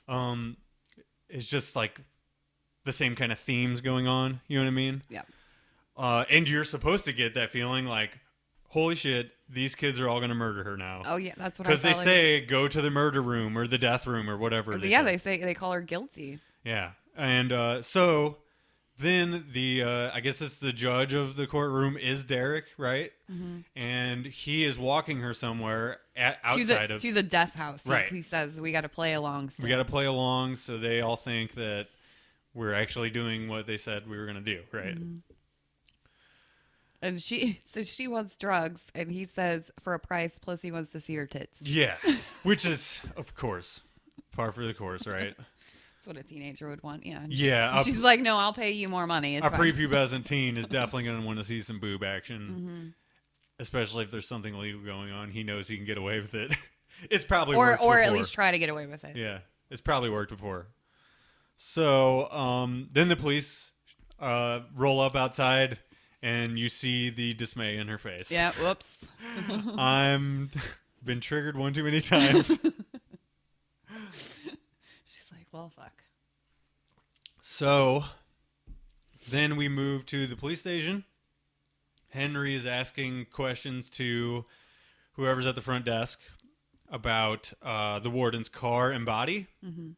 It's just like the same kind of themes going on. You know what I mean?
Yeah.
And you're supposed to get that feeling like, holy shit, these kids are all going to murder her now.
Oh yeah, that's what I
Because they
felt
say go to the murder room or the death room or whatever.
Yeah, they say they call her guilty.
Yeah, and so then I guess it's the judge of the courtroom is Derek, right? Mm-hmm. And he is walking her somewhere outside
to the death house.
Right.
He says we got to play along. Still.
We got to play along, so they all think that we're actually doing what they said we were going to do, right?
Mm-hmm. And she says she wants drugs, and he says for a price. Plus, he wants to see her tits.
Yeah, which is of course par for the course, right?
That's what a teenager would want. Yeah.
Yeah.
She's like, no, I'll pay you more money. It's
A
fine.
prepubescent teen is definitely going to want to see some boob action, especially if there's something illegal going on. He knows he can get away with it. It's probably worked
or
before.
at least try to get away with it.
Yeah, it's probably worked before. So then the police roll up outside, and you see the dismay in her face.
Yeah. Whoops.
I'm been triggered one too many times.
She's like, well, fuck.
So then we move to the police station. Henry is asking questions to whoever's at the front desk about the warden's car and body. Mm-hmm.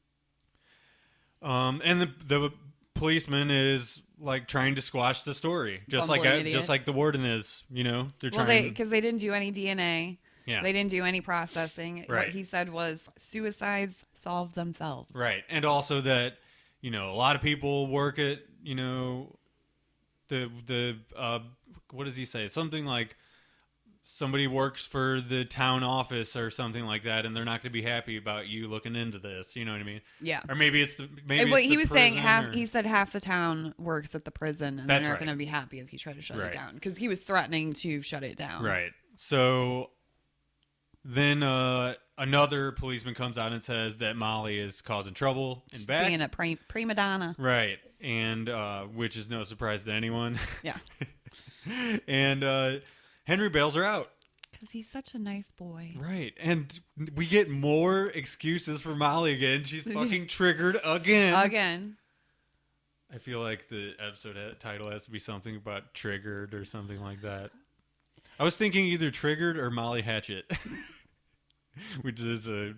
And the policeman is like trying to squash the story, just like the warden is. You know, they're trying
because they didn't do any DNA.
Yeah.
They didn't do any processing.
Right.
What he said was suicides solve themselves.
Right. And also that, you know, a lot of people work at, you know, the what does he say? Something like somebody works for the town office or something like that, and they're not going to be happy about you looking into this. You know what I mean?
Yeah.
Or maybe it's
he was saying
prison
he said half the town works at the prison, and
That's
they're not
right.
going to be happy if he tried to shut
Right.
it down, because he was threatening to shut it down.
Right. So then another policeman comes out and says that Molly is causing trouble in back.
Being a prima donna.
Right. And which is no surprise to anyone.
Yeah.
And Henry bails her out.
Because he's such a nice boy.
Right. And we get more excuses for Molly again. She's fucking triggered again.
Again.
I feel like the episode title has to be something about triggered or something like that. I was thinking either triggered or Molly Hatchet. Which is a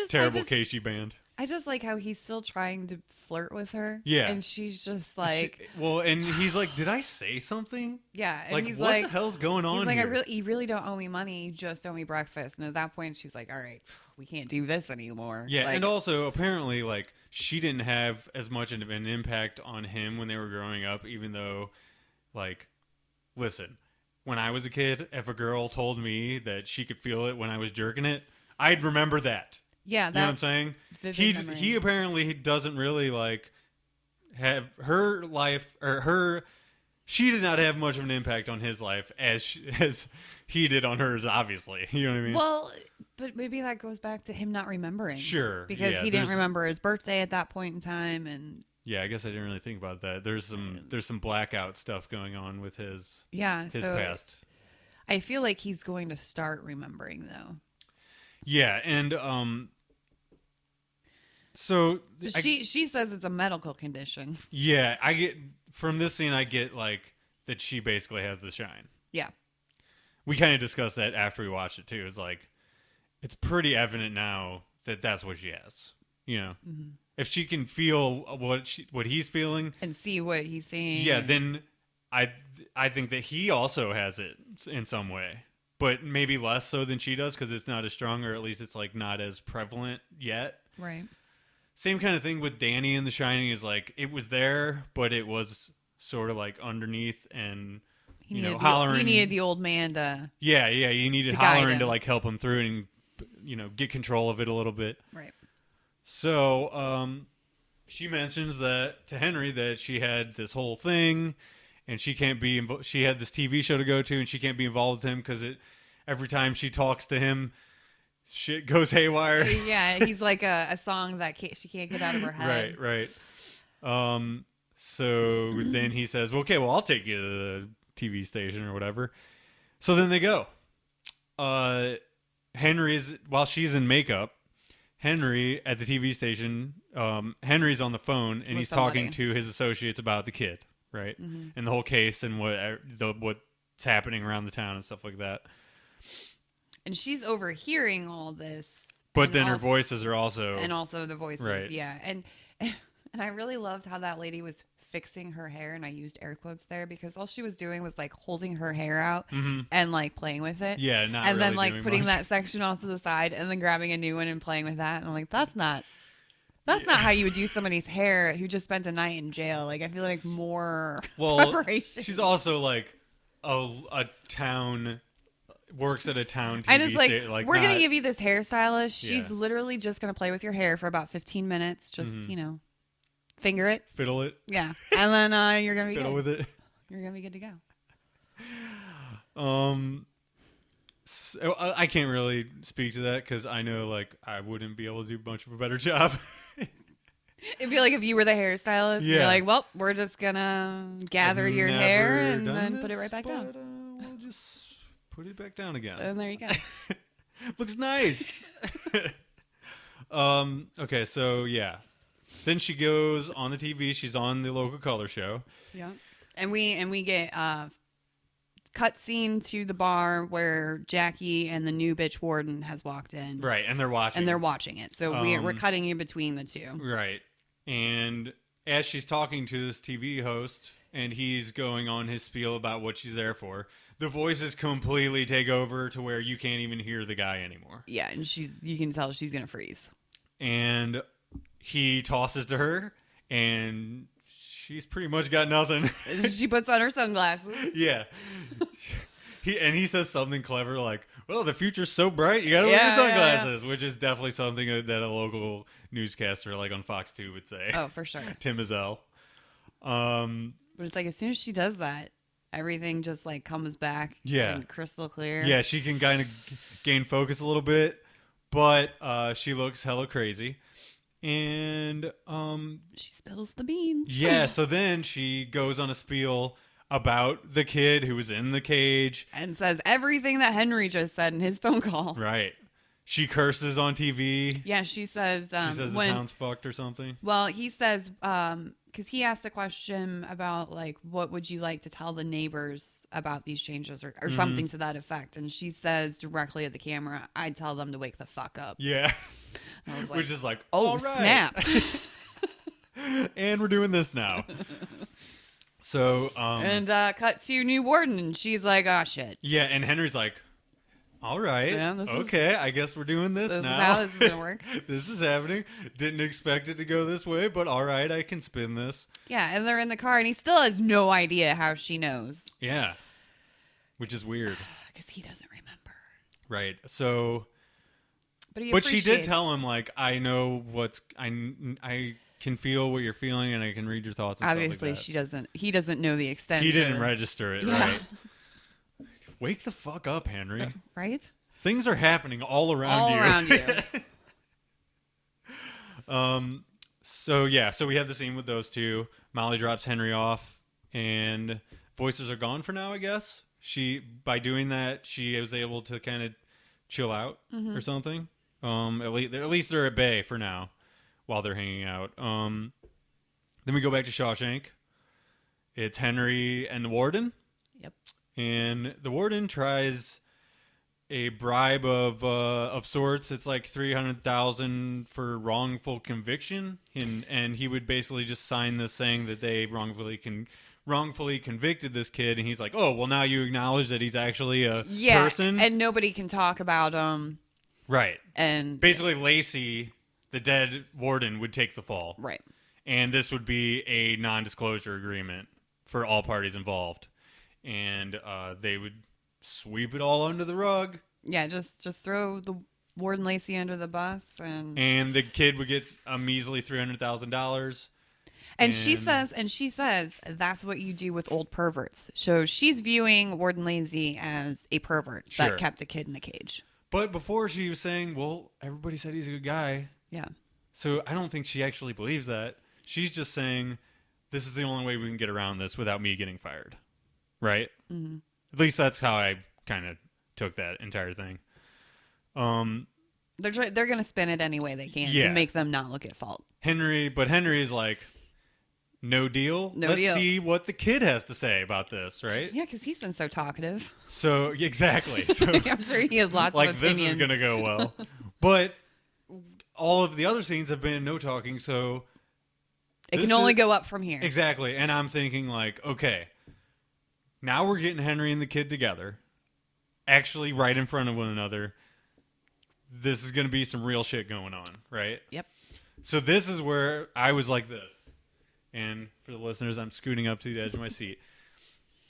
terrible KC band.
I just like how he's still trying to flirt with her.
Yeah.
And she's just like...
and he's like, did I say something?
Yeah. And
Like,
he's
what
like...
the hell's going on
He's like,
here?
you really don't owe me money. You just owe me breakfast. And at that point, she's like, all right, we can't do this anymore.
Yeah,
like,
and also, apparently, like, she didn't have as much of an impact on him when they were growing up, even though, like, listen, when I was a kid, if a girl told me that she could feel it when I was jerking it, I'd remember that.
Yeah,
You know what I'm saying? He apparently doesn't really, like, have her life, or she did not have much of an impact on his life as he did on hers, obviously. You know what I mean?
Well, but maybe that goes back to him not remembering.
Sure.
Because he didn't remember his birthday at that point in time. And
yeah, I guess I didn't really think about that. There's some blackout stuff going on with his past.
I feel like he's going to start remembering, though.
Yeah, and so
she says it's a medical condition.
Yeah, I get from this scene. I get like that she basically has the shine.
Yeah,
we kind of discussed that after we watched it too. It's like it's pretty evident now that that's what she has. You know, if she can feel what he's feeling
and see what he's seeing.
Yeah, then I think that he also has it in some way, but maybe less so than she does because it's not as strong, or at least it's like not as prevalent yet.
Right.
Same kind of thing with Danny in The Shining is like it was there, but it was sort of like underneath and hollering.
He needed the old man to.
Yeah, you needed
to guide
hollering
him.
to like help him through and get control of it a little bit.
Right.
So she mentions that to Henry that she had this whole thing, and she can't be. She had this TV show to go to, and she can't be involved with him because every time she talks to him, shit goes haywire.
Yeah, he's like a song that she can't get out of her head.
Right. So then he says, well, okay, well, I'll take you to the TV station or whatever. So then they go. While she's in makeup, Henry at the TV station, Henry's on the phone and he's talking to his associates about the kid, right? Mm-hmm. And the whole case and what's happening around the town and stuff like that.
And she's overhearing all this.
But then her voices are also...
And also the voices,
right.
Yeah. And I really loved how that lady was fixing her hair, and I used air quotes there because all she was doing was like holding her hair out and like playing with it.
Yeah, not
and
really
then like
doing
putting
much.
that section off to the side and then grabbing a new one and playing with that. And I'm like, that's not how you would do somebody's hair who just spent a night in jail. Like, I feel like more preparation.
She's also like a town... works at a town TV
I just
station.
We're going to give you this hairstylist. She's literally just going to play with your hair for about 15 minutes. Just, finger it.
Fiddle it.
Yeah. And then you're going to be
Fiddle
good.
with it.
You're going to be good to go.
So I can't really speak to that because I know, like, I wouldn't be able to do much of a better job.
It'd be like if you were the hairstylist.
Yeah.
You're like, well, we're just going to gather
I've
your
never
hair and
done
then
this,
put it right back down.
We'll just put it back down again.
And there you go.
Looks nice. Okay, so yeah. Then she goes on the TV. She's on the local color show.
Yeah. And we get cut scene to the bar where Jackie and the new bitch warden has walked in.
Right, and they're watching.
it. So we're cutting in between the two.
Right. And as she's talking to this TV host and he's going on his spiel about what she's there for, the voices completely take over to where you can't even hear the guy anymore.
Yeah, and you can tell she's going to freeze.
And he tosses to her, and she's pretty much got nothing.
She puts on her sunglasses.
Yeah. He says something clever like, well, the future's so bright, you gotta wear your sunglasses, which is definitely something that a local newscaster like on Fox 2 would say.
Oh, for sure.
Tim Izell.
But it's like as soon as she does that, everything just like comes back and crystal clear.
Yeah, she can kind of gain focus a little bit, but she looks hella crazy. And
she spills the beans.
Yeah, so then she goes on a spiel about the kid who was in the cage
and says everything that Henry just said in his phone call.
Right. She curses on TV.
Yeah, she says the
town's fucked or something.
Well, he says because he asked a question about like what would you like to tell the neighbors about these changes or something to that effect, and she says directly at the camera, I'd tell them to wake the fuck up.
Yeah.
Like,
which is like,
oh,
all right.
snap.
And we're doing this now. So
and cut to new warden, and she's like, oh shit.
Yeah, and Henry's like, all right, okay, I guess we're doing this now.
This is how this is gonna work.
This is happening. Didn't expect it to go this way, but all right, I can spin this.
Yeah, and they're in the car, and he still has no idea how she knows.
Yeah, which is weird
because he doesn't remember.
Right. So,
but
she did tell him like, I know I can feel what you're feeling, and I can read your thoughts. And
obviously,
stuff like that.
He doesn't know the extent.
He didn't register it. Yeah. Right. Wake the fuck up, Henry.
Right?
Things are happening all around you.
All around you.
So we have the scene with those two. Molly drops Henry off, and voices are gone for now, I guess. By doing that, she was able to kind of chill out or something. At least they're at bay for now while they're hanging out. Then we go back to Shawshank. It's Henry and the warden.
Yep.
And the warden tries a bribe of sorts. It's like $300,000 for wrongful conviction, and he would basically just sign this saying that they wrongfully convicted this kid. And he's like, "Oh, well, now you acknowledge that he's actually a person."
And nobody can talk about
right.
And
basically, Lacey the dead warden would take the fall.
Right.
And this would be a non-disclosure agreement for all parties involved. And they would sweep it all under the rug.
Yeah, just throw the Warden Lacey under the bus,
and the kid would get a measly $300,000.
And she says that's what you do with old perverts. So she's viewing Warden Lacey as a pervert that kept a kid in a cage.
But before she was saying, well, everybody said he's a good guy.
Yeah.
So I don't think she actually believes that. She's just saying, this is the only way we can get around this without me getting fired. Right? Mm-hmm. At least that's how I kind of took that entire thing.
They're going to spin it any way they can to make them not look at fault.
But Henry is like, no deal. Let's see what the kid has to say about this, right?
Yeah, because he's been so talkative.
So, exactly. So,
I'm sure he has lots of opinions.
This is going to go well. But all of the other scenes have been no talking, so...
It can only go up from here.
Exactly. And I'm thinking like, okay, now we're getting Henry and the kid together, actually right in front of one another. This is going to be some real shit going on, right?
Yep.
So this is where I was like this. And for the listeners, I'm scooting up to the edge of my seat.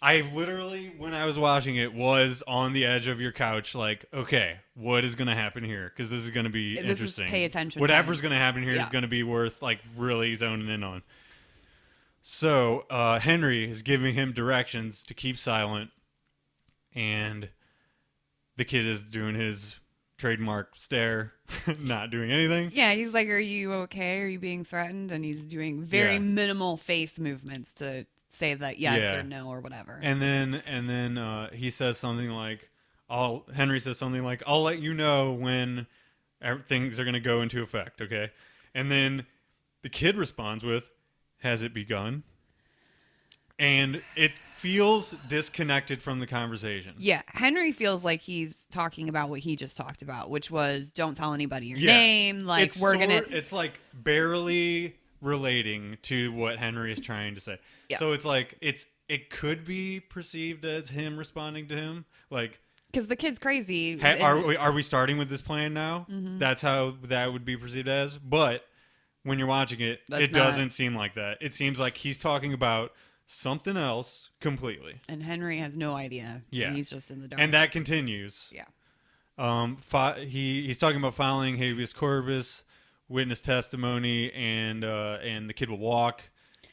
I literally, when I was watching it, was on the edge of your couch like, okay, what is going to happen here? Because this is going to be interesting.
Pay attention.
Whatever's going to happen here is going to be worth like really zoning in on. So Henry is giving him directions to keep silent. And the kid is doing his trademark stare, not doing anything.
Yeah, he's like, are you okay? Are you being threatened? And he's doing very minimal face movements to say that yes or no or whatever.
And then he says something like, Henry says something like, I'll let you know when things are going to go into effect, okay? And then the kid responds with, has it begun? And it feels disconnected from the conversation.
Yeah, Henry feels like he's talking about what he just talked about, which was don't tell anybody your name. Like
it's like barely relating to what Henry is trying to say. Yeah. So it's like it could be perceived as him responding to him, like
because the kid's crazy.
Are we starting with this plan now? Mm-hmm. That's how that would be perceived as. But when you're watching it, it doesn't seem like that. It seems like he's talking about something else completely.
And Henry has no idea. Yeah. And he's just in the dark.
And that continues.
Yeah.
He's talking about filing habeas corpus, witness testimony, and the kid will walk.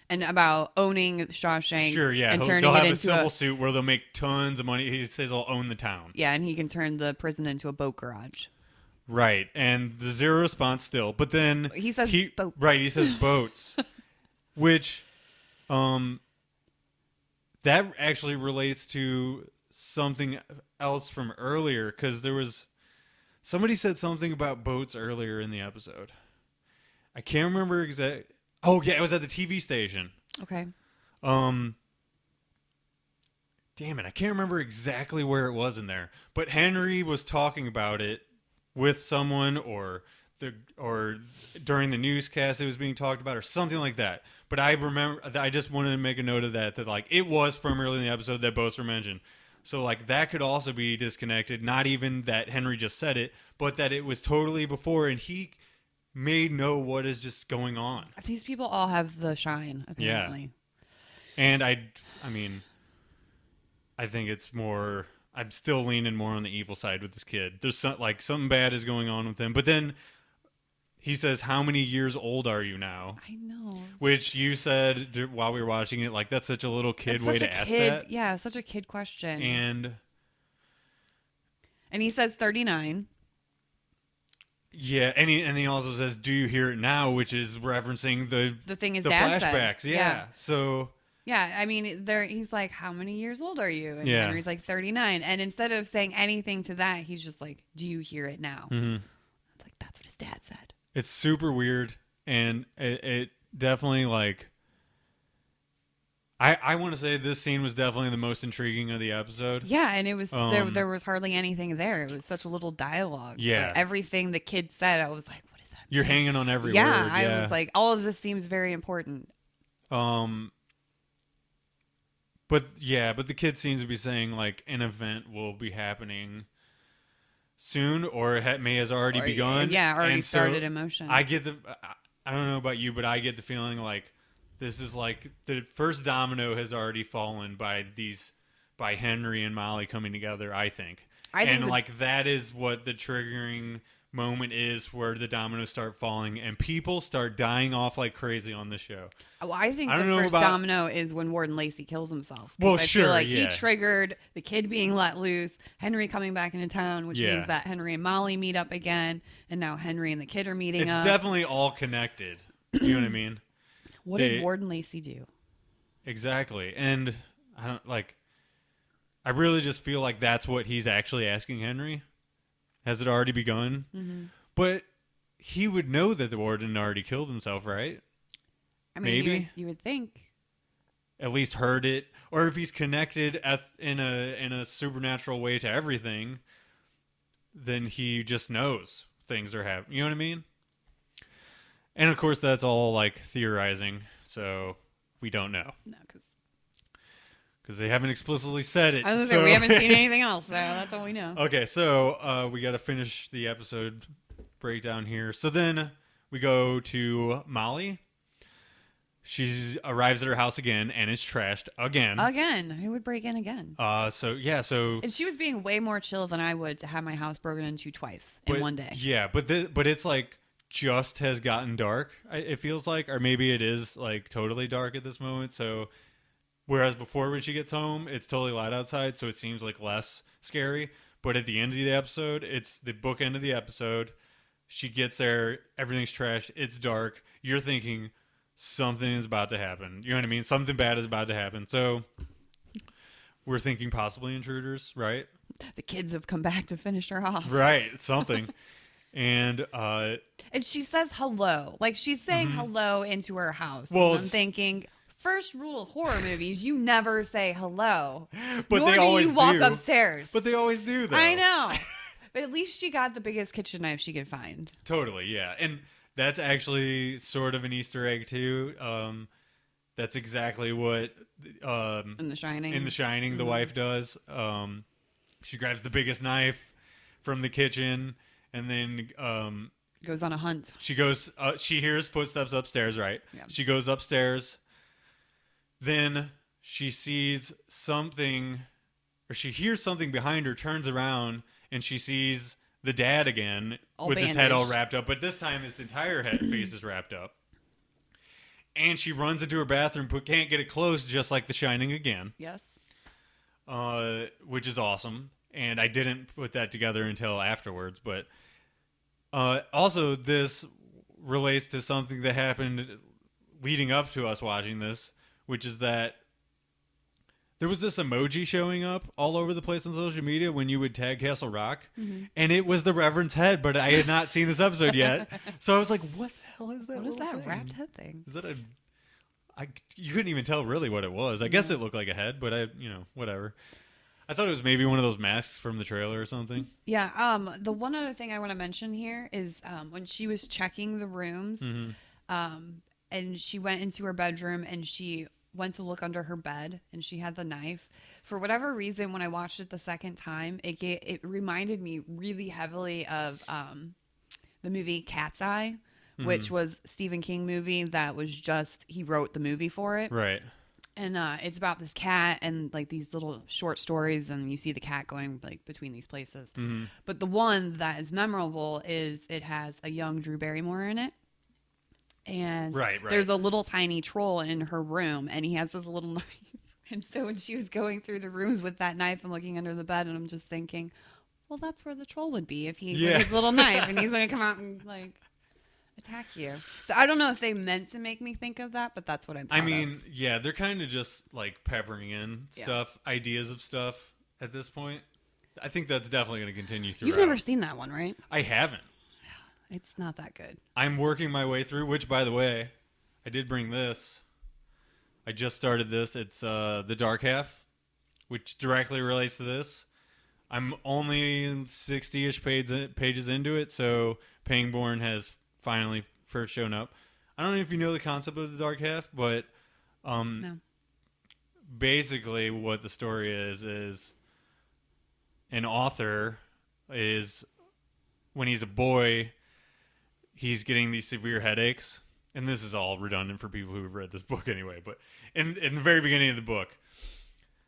And about owning Shawshank.
Sure, yeah.
And
they'll have a civil suit where they'll make tons of money. He says he'll own the town.
Yeah, and he can turn the prison into a boat garage.
Right. And the zero response still. But then
he says boat.
Right, he says boats. Which that actually relates to something else from earlier, because somebody said something about boats earlier in the episode. I can't remember exactly. Oh yeah, it was at the TV station.
Okay.
Damn it, I can't remember exactly where it was in there. But Henry was talking about it with someone, or during the newscast it was being talked about, or something like that. But I remember, I just wanted to make a note of that like it was from early in the episode that boats were mentioned. So like that could also be disconnected. Not even that Henry just said it, but that it was totally before, and he may know what is just going on.
These people all have the shine, apparently.
Yeah. And I mean, I think it's more. I'm still leaning more on the evil side with this kid. There's something bad is going on with him. But then he says, "How many years old are you now?"
I know.
Which you said while we were watching it, like that's such a little kid way to ask that.
Yeah, such a kid question.
And
he says 39.
Yeah, and he also says, "Do you hear it now?" Which is referencing the
thing his
the
dad
flashbacks.
said.
Yeah. So.
Yeah, I mean, he's like, how many years old are you? And Henry's like 39. And instead of saying anything to that, he's just like, do you hear it now?
Mm-hmm.
It's like, that's what his dad said.
It's super weird. And it definitely, like, I want to say this scene was definitely the most intriguing of the episode.
Yeah, and it was, there was hardly anything there. It was such a little dialogue.
Yeah.
But everything the kid said, I was like, what is that?
You're hanging on every word.
Yeah, I was like, all of this seems very important.
But the kid seems to be saying like an event will be happening soon, or it may has already begun.
Yeah, already
And
started in motion.
I don't know about you, but I get the feeling like this is like the first domino has already fallen by Henry and Molly coming together, I think. Like that is what the triggering moment is, where the dominoes start falling and people start dying off like crazy on the show.
Well, I think the first domino is when Warden Lacey kills himself.
Well,
I feel like he triggered the kid being let loose, Henry coming back into town, which means that Henry and Molly meet up again, and now Henry and the kid are meeting up.
It's definitely all connected. You know what I mean?
What did Warden Lacey do?
Exactly. And I really just feel like that's what he's actually asking Henry. Has it already begun?
Mm-hmm.
But he would know that the warden already killed himself, right?
I mean, maybe you would think.
At least heard it, or if he's connected in a supernatural way to everything, then he just knows things are happening. You know what I mean? And of course, that's all like theorizing, so we don't know.
No,
because they haven't explicitly said it.
I was gonna say, we haven't seen anything else, so that's all we know.
Okay, so we got to finish the episode breakdown here. So then we go to Molly. She arrives at her house again and is trashed again.
Again, who would break in again?
So
and she was being way more chill than I would to have my house broken into twice in one day.
Yeah, but it's like just has gotten dark. It feels like, or maybe it is like totally dark at this moment. So. Whereas before when she gets home, it's totally light outside, so it seems like less scary. But at the end of the episode, it's the bookend of the episode. She gets there, everything's trashed, it's dark. You're thinking something is about to happen. You know what I mean? Something bad is about to happen. So we're thinking possibly intruders, right?
The kids have come back to finish her off.
Right, something. And
she says hello. Like she's saying hello into her house.
Well,
and I'm thinking... First rule of horror movies, you never say hello.
But
nor
they
do
always
you walk
do.
Upstairs.
But they always do, though.
I know. But at least she got the biggest kitchen knife she could find.
Totally, yeah. And that's actually sort of an Easter egg, too. That's exactly what...
in The Shining.
In The Shining, the wife does. She grabs the biggest knife from the kitchen, and then...
goes on a hunt.
She goes... she hears footsteps upstairs, right?
Yeah.
She goes upstairs... Then she sees something, or she hears something behind her, turns around, and she sees the dad again with his head all wrapped up. But this time his entire face is wrapped up. And she runs into her bathroom, but can't get it closed, just like The Shining again.
Yes.
Which is awesome. And I didn't put that together until afterwards. But also, this relates to something that happened leading up to us watching this, which is that there was this emoji showing up all over the place on social media when you would tag Castle Rock, and it was the Reverend's head, but I had not seen this episode yet. So I was like, what the hell is that?
What is that wrapped head thing?
Is that you couldn't even tell really what it was. I guess it looked like a head, but whatever. I thought it was maybe one of those masks from the trailer or something.
Yeah. The one other thing I want to mention here is when she was checking the rooms, and she went into her bedroom and she went to look under her bed and she had the knife. For whatever reason, when I watched it the second time, it reminded me really heavily of the movie Cat's Eye, which was a Stephen King movie that was he wrote the movie for it.
Right.
And it's about this cat and like these little short stories, and you see the cat going like between these places. But the one that is memorable is it has a young Drew Barrymore in it. And there's a little tiny troll in her room, and he has this little knife. And so when she was going through the rooms with that knife and looking under the bed, and I'm just thinking, well, that's where the troll would be if he with his little knife, and he's going to come out and like attack you. So I don't know if they meant to make me think of that, but that's what I'm.
Yeah, they're kind of just like peppering in stuff, ideas of stuff at this point. I think that's definitely going to continue throughout.
You've never seen that one, right?
I haven't.
It's not that good.
I'm working my way through, which, by the way, I did bring this. I just started this. It's The Dark Half, which directly relates to this. I'm only 60-ish pages into it, so Pangborn has finally first shown up. I don't know if you know the concept of The Dark Half, but
no.
Basically what the story is an author is when he's a boy, he's getting these severe headaches. And this is all redundant for people who've read this book anyway. But in the very beginning of the book,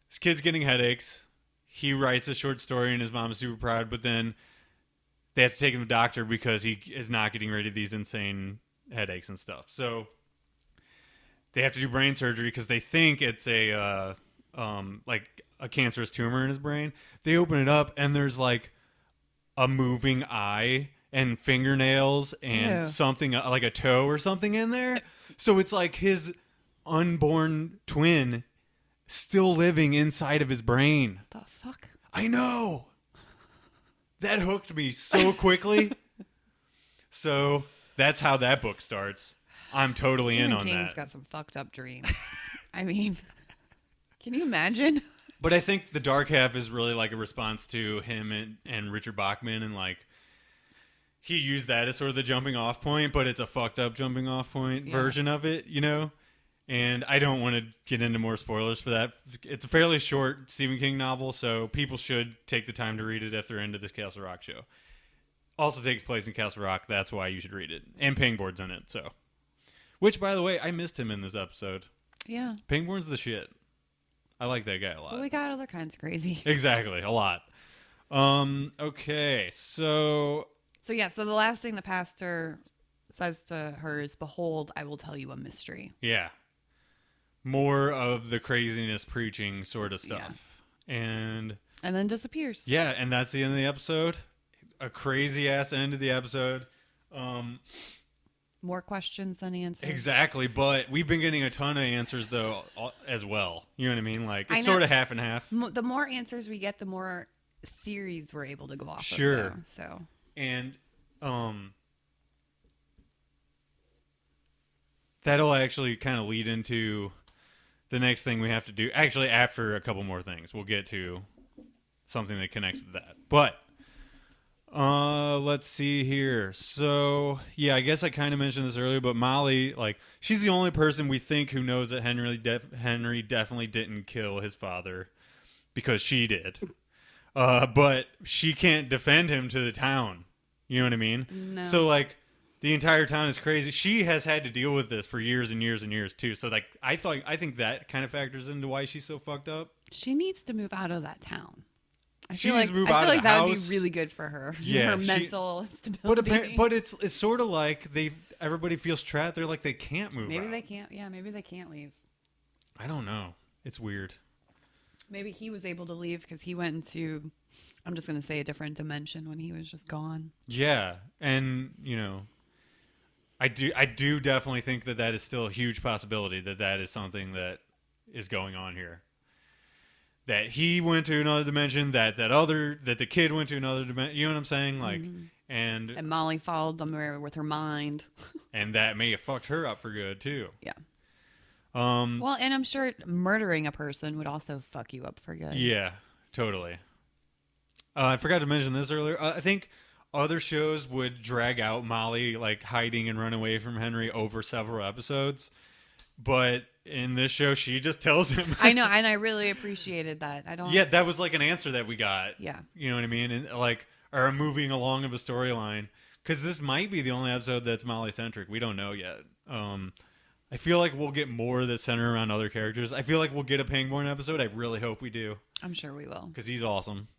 this kid's getting headaches. He writes a short story and his mom's super proud. But then they have to take him to the doctor because he is not getting rid of these insane headaches and stuff. So they have to do brain surgery because they think it's a cancerous tumor in his brain. They open it up and there's like a moving eye and fingernails and something like a toe or something in there. So it's like his unborn twin still living inside of his brain.
The fuck?
I know. That hooked me so quickly. So that's how that book starts. I'm totally
Stephen
in on
King's
that.
got some fucked up dreams. I mean, can you imagine?
But I think the dark half is really like a response to him and Richard Bachman, and like he used that as sort of the jumping off point, but it's a fucked up jumping off point version of it, you know? And I don't want to get into more spoilers for that. It's a fairly short Stephen King novel, so people should take the time to read it if they're into this Castle Rock show. Also takes place in Castle Rock, that's why you should read it. And Pangborn's in it, so. Which, by the way, I missed him in this episode.
Yeah.
Pangborn's the shit. I like that guy a lot.
Well, we got other kinds of crazy.
Exactly, a lot. Okay, so
So the last thing the pastor says to her is, "Behold, I will tell you a mystery."
yeah. More of the craziness preaching sort of stuff.
Yeah.
And
then disappears.
yeah, and that's the end of the episode. A crazy ass end of the episode.
More questions than answers.
Exactly, but we've been getting a ton of answers though as well. You know what I mean? Like it's
know.
sort of half and half.
The more answers we get, the more theories we're able to go off
Sure.
of. Though, so.
And that'll actually kind of lead into the next thing we have to do. Actually, after a couple more things, we'll get to something that connects with that. But let's see here. So, yeah, I guess I kind of mentioned this earlier, but Molly, like, she's the only person we think who knows that Henry definitely didn't kill his father because she did. But she can't defend him to the town. You know what I mean?
No.
So, like, the entire town is crazy. She has had to deal with this for years and years and years, too. So, like, I think that kind of factors into why she's so fucked up.
She needs to move out of that town. I
She
feel
needs
like,
to move
I
out
feel
of
like
the
that
house.
would be really good for her.
Yeah,
her mental stability.
But it's sort of like everybody feels trapped. They're like they can't move
Maybe
out.
they can't. Yeah, maybe they can't leave.
I don't know. It's weird.
Maybe he was able to leave because he went into, I'm just going to say, a different dimension when he was just gone.
Yeah, and you know, I do definitely think that is still a huge possibility that is something that is going on here. That he went to another dimension, that the kid went to another dimension. You know what I'm saying? Like, and
Molly followed them there with her mind.
and that may have fucked her up for good too.
Yeah. Well, and I'm sure murdering a person would also fuck you up for good.
Yeah, totally. I forgot to mention this earlier. I think other shows would drag out Molly like hiding and run away from Henry over several episodes, but in this show, she just tells him.
I know, and I really appreciated that.
Yeah, that was like an answer that we got.
Yeah.
You know what I mean? And like, or moving along of a storyline. Because this might be the only episode that's Molly-centric. We don't know yet. I feel like we'll get more that center around other characters. I feel like we'll get a Pangborn episode. I really hope we do.
I'm sure we will.
Because he's awesome.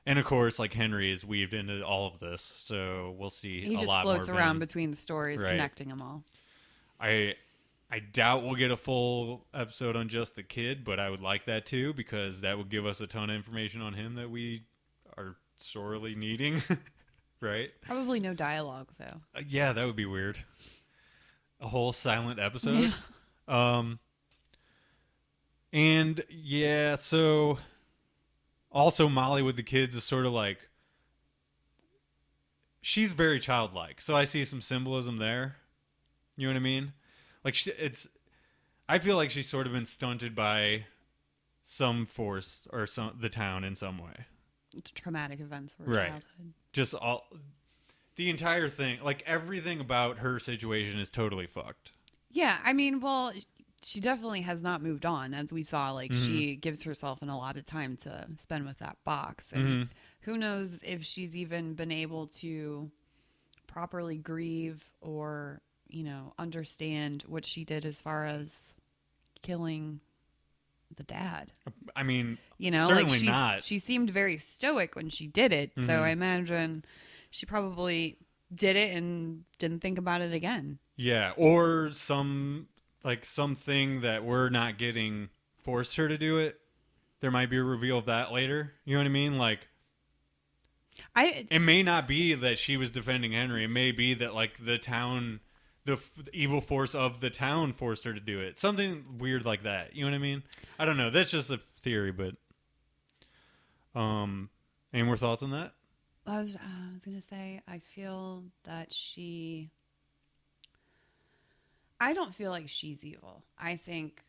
And of course, like Henry is weaved into all of this. So we'll see
He
a
just
lot more
floats
of
around
him.
between the stories,
Right.
connecting them all.
I doubt we'll get a full episode on just the kid, but I would like that too, because that would give us a ton of information on him that we are sorely needing. Right?
Probably no dialogue, though.
Yeah, that would be weird. A whole silent episode. And yeah, so also Molly with the kids is sort of like, she's very childlike. So I see some symbolism there. You know what I mean? Like I feel like she's sort of been stunted by some force or the town in some way.
It's traumatic events for
Right.
childhood.
Just the entire thing, like everything about her situation is totally fucked.
Yeah, I mean, well, she definitely has not moved on, as we saw. Like, she gives herself a lot of time to spend with that box. And Who knows if she's even been able to properly grieve or, understand what she did as far as killing the dad.
I mean,
Like
not.
she seemed very stoic when she did it. So I imagine she probably did it and didn't think about it again.
Yeah, or something that we're not getting forced her to do it. There might be a reveal of that later. You know what I mean? Like, it may not be that she was defending Henry. It may be that the town, the evil force of the town forced her to do it. Something weird like that. You know what I mean? I don't know. That's just a theory, but any more thoughts on that?
I was gonna say I feel that I don't feel like she's evil. I think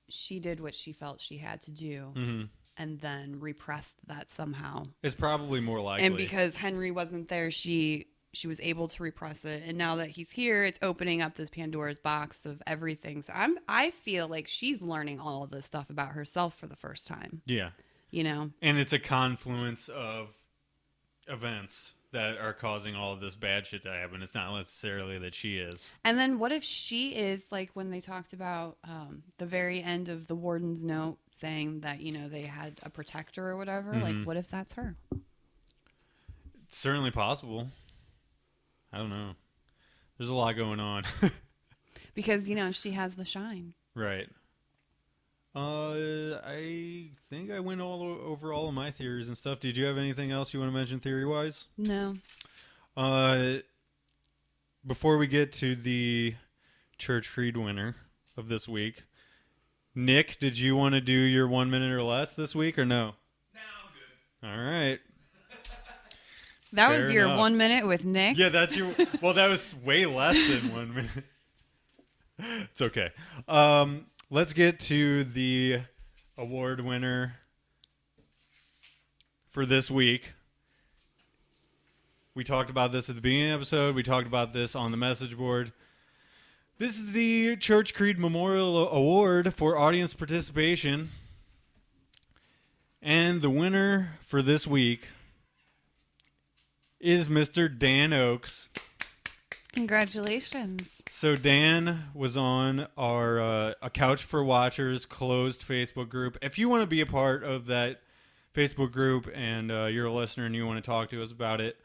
she did what she felt she had to do. And then repressed that somehow.
It's probably more likely.
And because Henry wasn't there, she was able to repress it. And now that he's here, it's opening up this Pandora's box of everything. So I feel like she's learning all of this stuff about herself for the first time.
Yeah.
And
it's a confluence of events that are causing all of this bad shit to happen. It's not necessarily that she is.
And then what if she is, like when they talked about the very end of the warden's note saying that, they had a protector or whatever? Like, what if that's her?
It's certainly possible. I don't know. There's a lot going on.
Because, she has the shine.
Right. I think I went over all of my theories and stuff. Did you have anything else you want to mention theory-wise?
No.
Before we get to the Church Creed winner of this week, Nick, did you want to do your 1 minute or less this week or no?
No, I'm good.
All right.
That
Fair
was your
enough.
1 minute with Nick?
Yeah, that's your... Well, that was way less than 1 minute. It's okay. Let's get to the award winner for this week. We talked about this at the beginning of the episode. We talked about this on the message board. This is the Church Creed Memorial Award for audience participation. And the winner for this week is Mr. Dan Oakes.
Congratulations.
So Dan was on our A Couch for Watchers closed Facebook group. If you want to be a part of that Facebook group and you're a listener and you want to talk to us about it,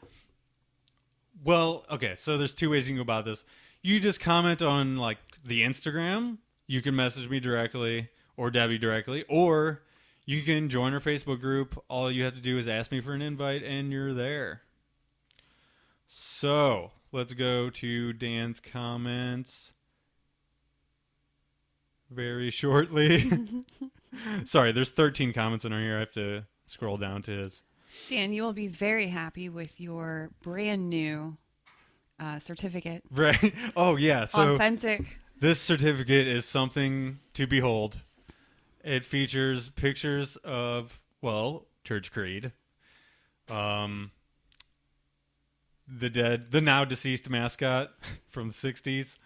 well, okay, so there's two ways you can go about this. You just comment on the Instagram. You can message me directly or Debbie directly, or you can join our Facebook group. All you have to do is ask me for an invite and you're there. So let's go to Dan's comments very shortly. Sorry, there's 13 comments in here. I have to scroll down to his.
Dan, you will be very happy with your brand new certificate.
Right. Oh, yeah. So
authentic.
This certificate is something to behold. It features pictures of, Church Creed. The now deceased mascot from the 60s.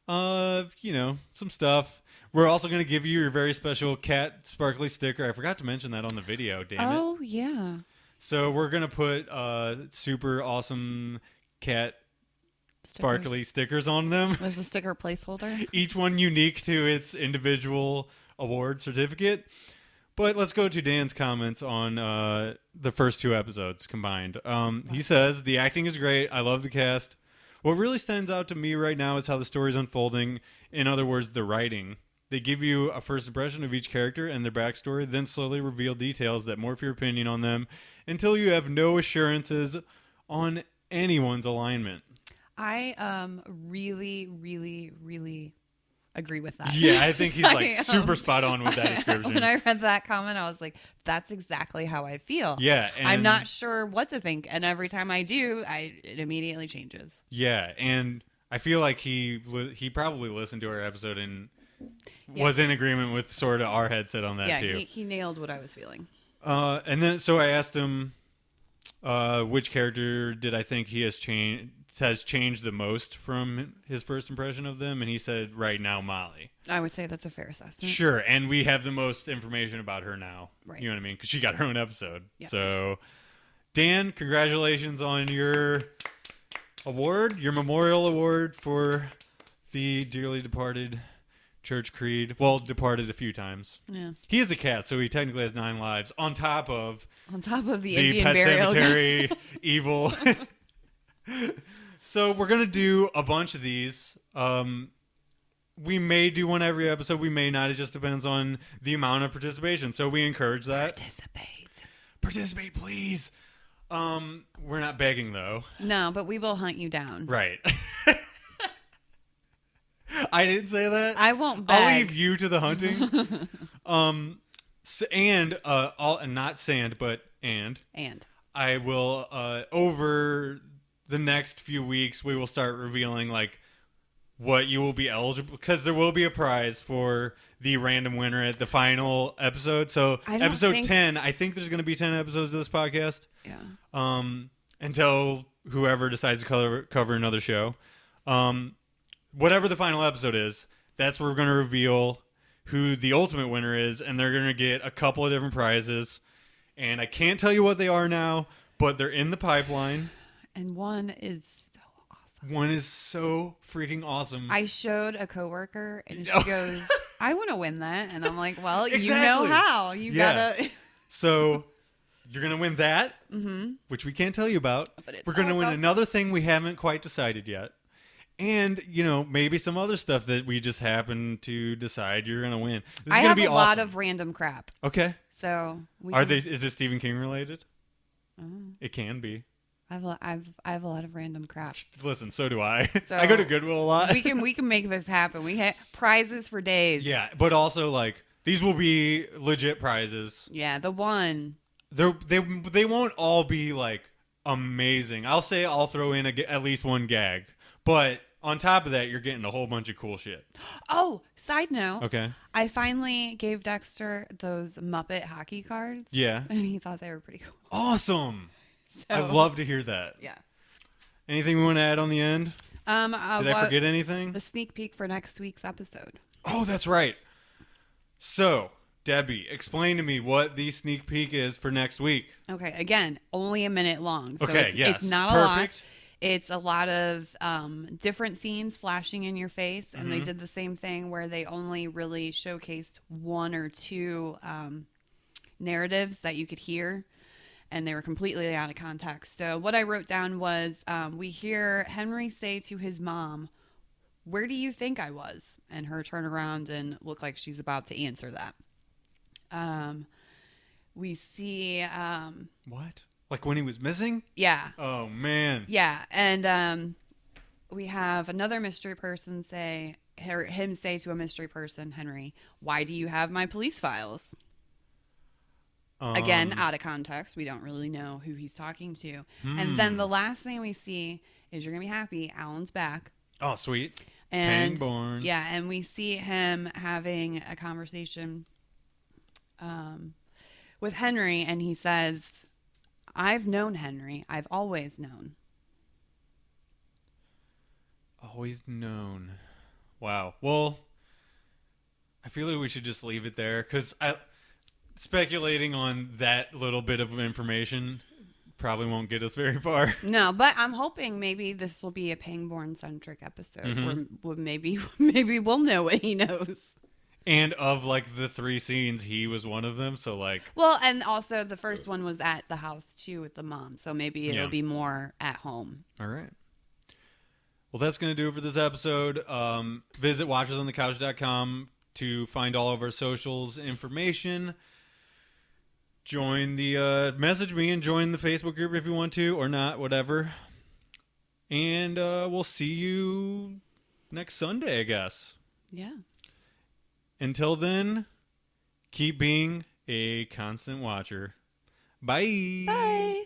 Some stuff. We're also going to give you your very special cat sparkly sticker. I forgot to mention that on the video, damn it.
Oh, yeah.
So we're going to put super awesome cat sparkly stickers on them.
There's a sticker placeholder.
Each one unique to its individual award certificate. But let's go to Dan's comments on the first two episodes combined. He says, the acting is great. I love the cast. What really stands out to me right now is how the story is unfolding. In other words, the writing. They give you a first impression of each character and their backstory, then slowly reveal details that morph your opinion on them until you have no assurances on anyone's alignment.
I really, really, really agree with that.
Yeah, I think he's super spot on with that description.
When I read that comment, I was like, that's exactly how I feel.
Yeah. And
I'm not sure what to think. And every time I do, it immediately changes.
Yeah. And I feel like he probably listened to our episode and was in agreement with sort of our headset on that too.
Yeah, he nailed what I was feeling.
And then, so I asked him, which character did I think he has has changed the most from his first impression of them, and he said right now Molly.
I would say that's a fair assessment.
Sure, and we have the most information about her now.
Right.
You know what I mean? Because she got her own episode.
Yes.
So, Dan, congratulations on your award, your memorial award for the dearly departed Church Creed. Well, departed a few times.
Yeah.
He is a cat, so he technically has 9 lives on top of
the Indian
Pet
burial.
Cemetery evil. So we're going to do a bunch of these. We may do one every episode. We may not. It just depends on the amount of participation. So we encourage that. Participate, please. We're not begging, though.
No, but we will hunt you down.
Right. I didn't say that.
I won't beg.
I'll leave you to the hunting. And I will, over the next few weeks, we will start revealing like what you will be eligible, because there will be a prize for the random winner at the final episode. So episode 10, I think there's going to be 10 episodes of this podcast.
Yeah.
Until whoever decides to cover another show. Whatever the final episode is, that's where we're going to reveal who the ultimate winner is, and they're going to get a couple of different prizes. And I can't tell you what they are now, but they're in the pipeline. And
one is so awesome.
One is so freaking awesome.
I showed a coworker, and she goes, I want to win that. And I'm like, well,
exactly.
You know how. You gotta.
So you're going to win that, which we can't tell you about. We're going to win another thing we haven't quite decided yet. And, maybe some other stuff that we just happen to decide you're going to win. This is going to be awesome.
I have a lot of random crap.
Okay.
So
is this Stephen King related? It can be.
I have a lot of random crap.
Listen, so do I.
So
I go to Goodwill a lot.
We can make this happen. We have prizes for days.
Yeah, but also like these will be legit prizes.
Yeah, the one.
They won't all be like amazing. I'll say I'll throw in at least one gag, but on top of that, you're getting a whole bunch of cool shit.
Oh, side note.
Okay.
I finally gave Dexter those Muppet hockey cards.
Yeah.
And he thought they were pretty cool.
Awesome. So, I'd love to hear that.
Yeah.
Anything we want to add on the end? Did I forget anything?
The sneak peek for next week's episode.
Oh, that's right. So, Debbie, explain to me what the sneak peek is for next week.
Okay. Again, only a minute long. So
okay,
it's not a lot. It's a lot of different scenes flashing in your face. And they did the same thing where they only really showcased one or two narratives that you could hear. And they were completely out of context. So what I wrote down was we hear Henry say to his mom, "Where do you think I was?" And her turn around and look like she's about to answer that. We see...
what? Like when he was missing?
Yeah.
Oh, man.
Yeah. And we have another mystery person say to a mystery person, Henry, "Why do you have my police files?" Again, out of context. We don't really know who he's talking to. And then the last thing we see is, you're going to be happy, Alan's back.
Oh, sweet.
And
Pangborn.
Yeah, and we see him having a conversation with Henry, and he says, "I've known Henry. I've always known."
Always known. Wow. Well, I feel like we should just leave it there, because speculating on that little bit of information probably won't get us very far.
No, but I'm hoping maybe this will be a Pangborn-centric episode where maybe we'll know what he knows.
And of, like, the 3 scenes, he was one of them, so, like...
Well, and also the first one was at the house, too, with the mom, so maybe it'll be more at home.
All right. Well, that's going to do it for this episode. Visit watchersonthecouch.com to find all of our socials information. Join the message me and join the Facebook group if you want to, or not, whatever. And we'll see you next Sunday, I guess.
Yeah.
Until then, keep being a constant watcher. Bye.
Bye.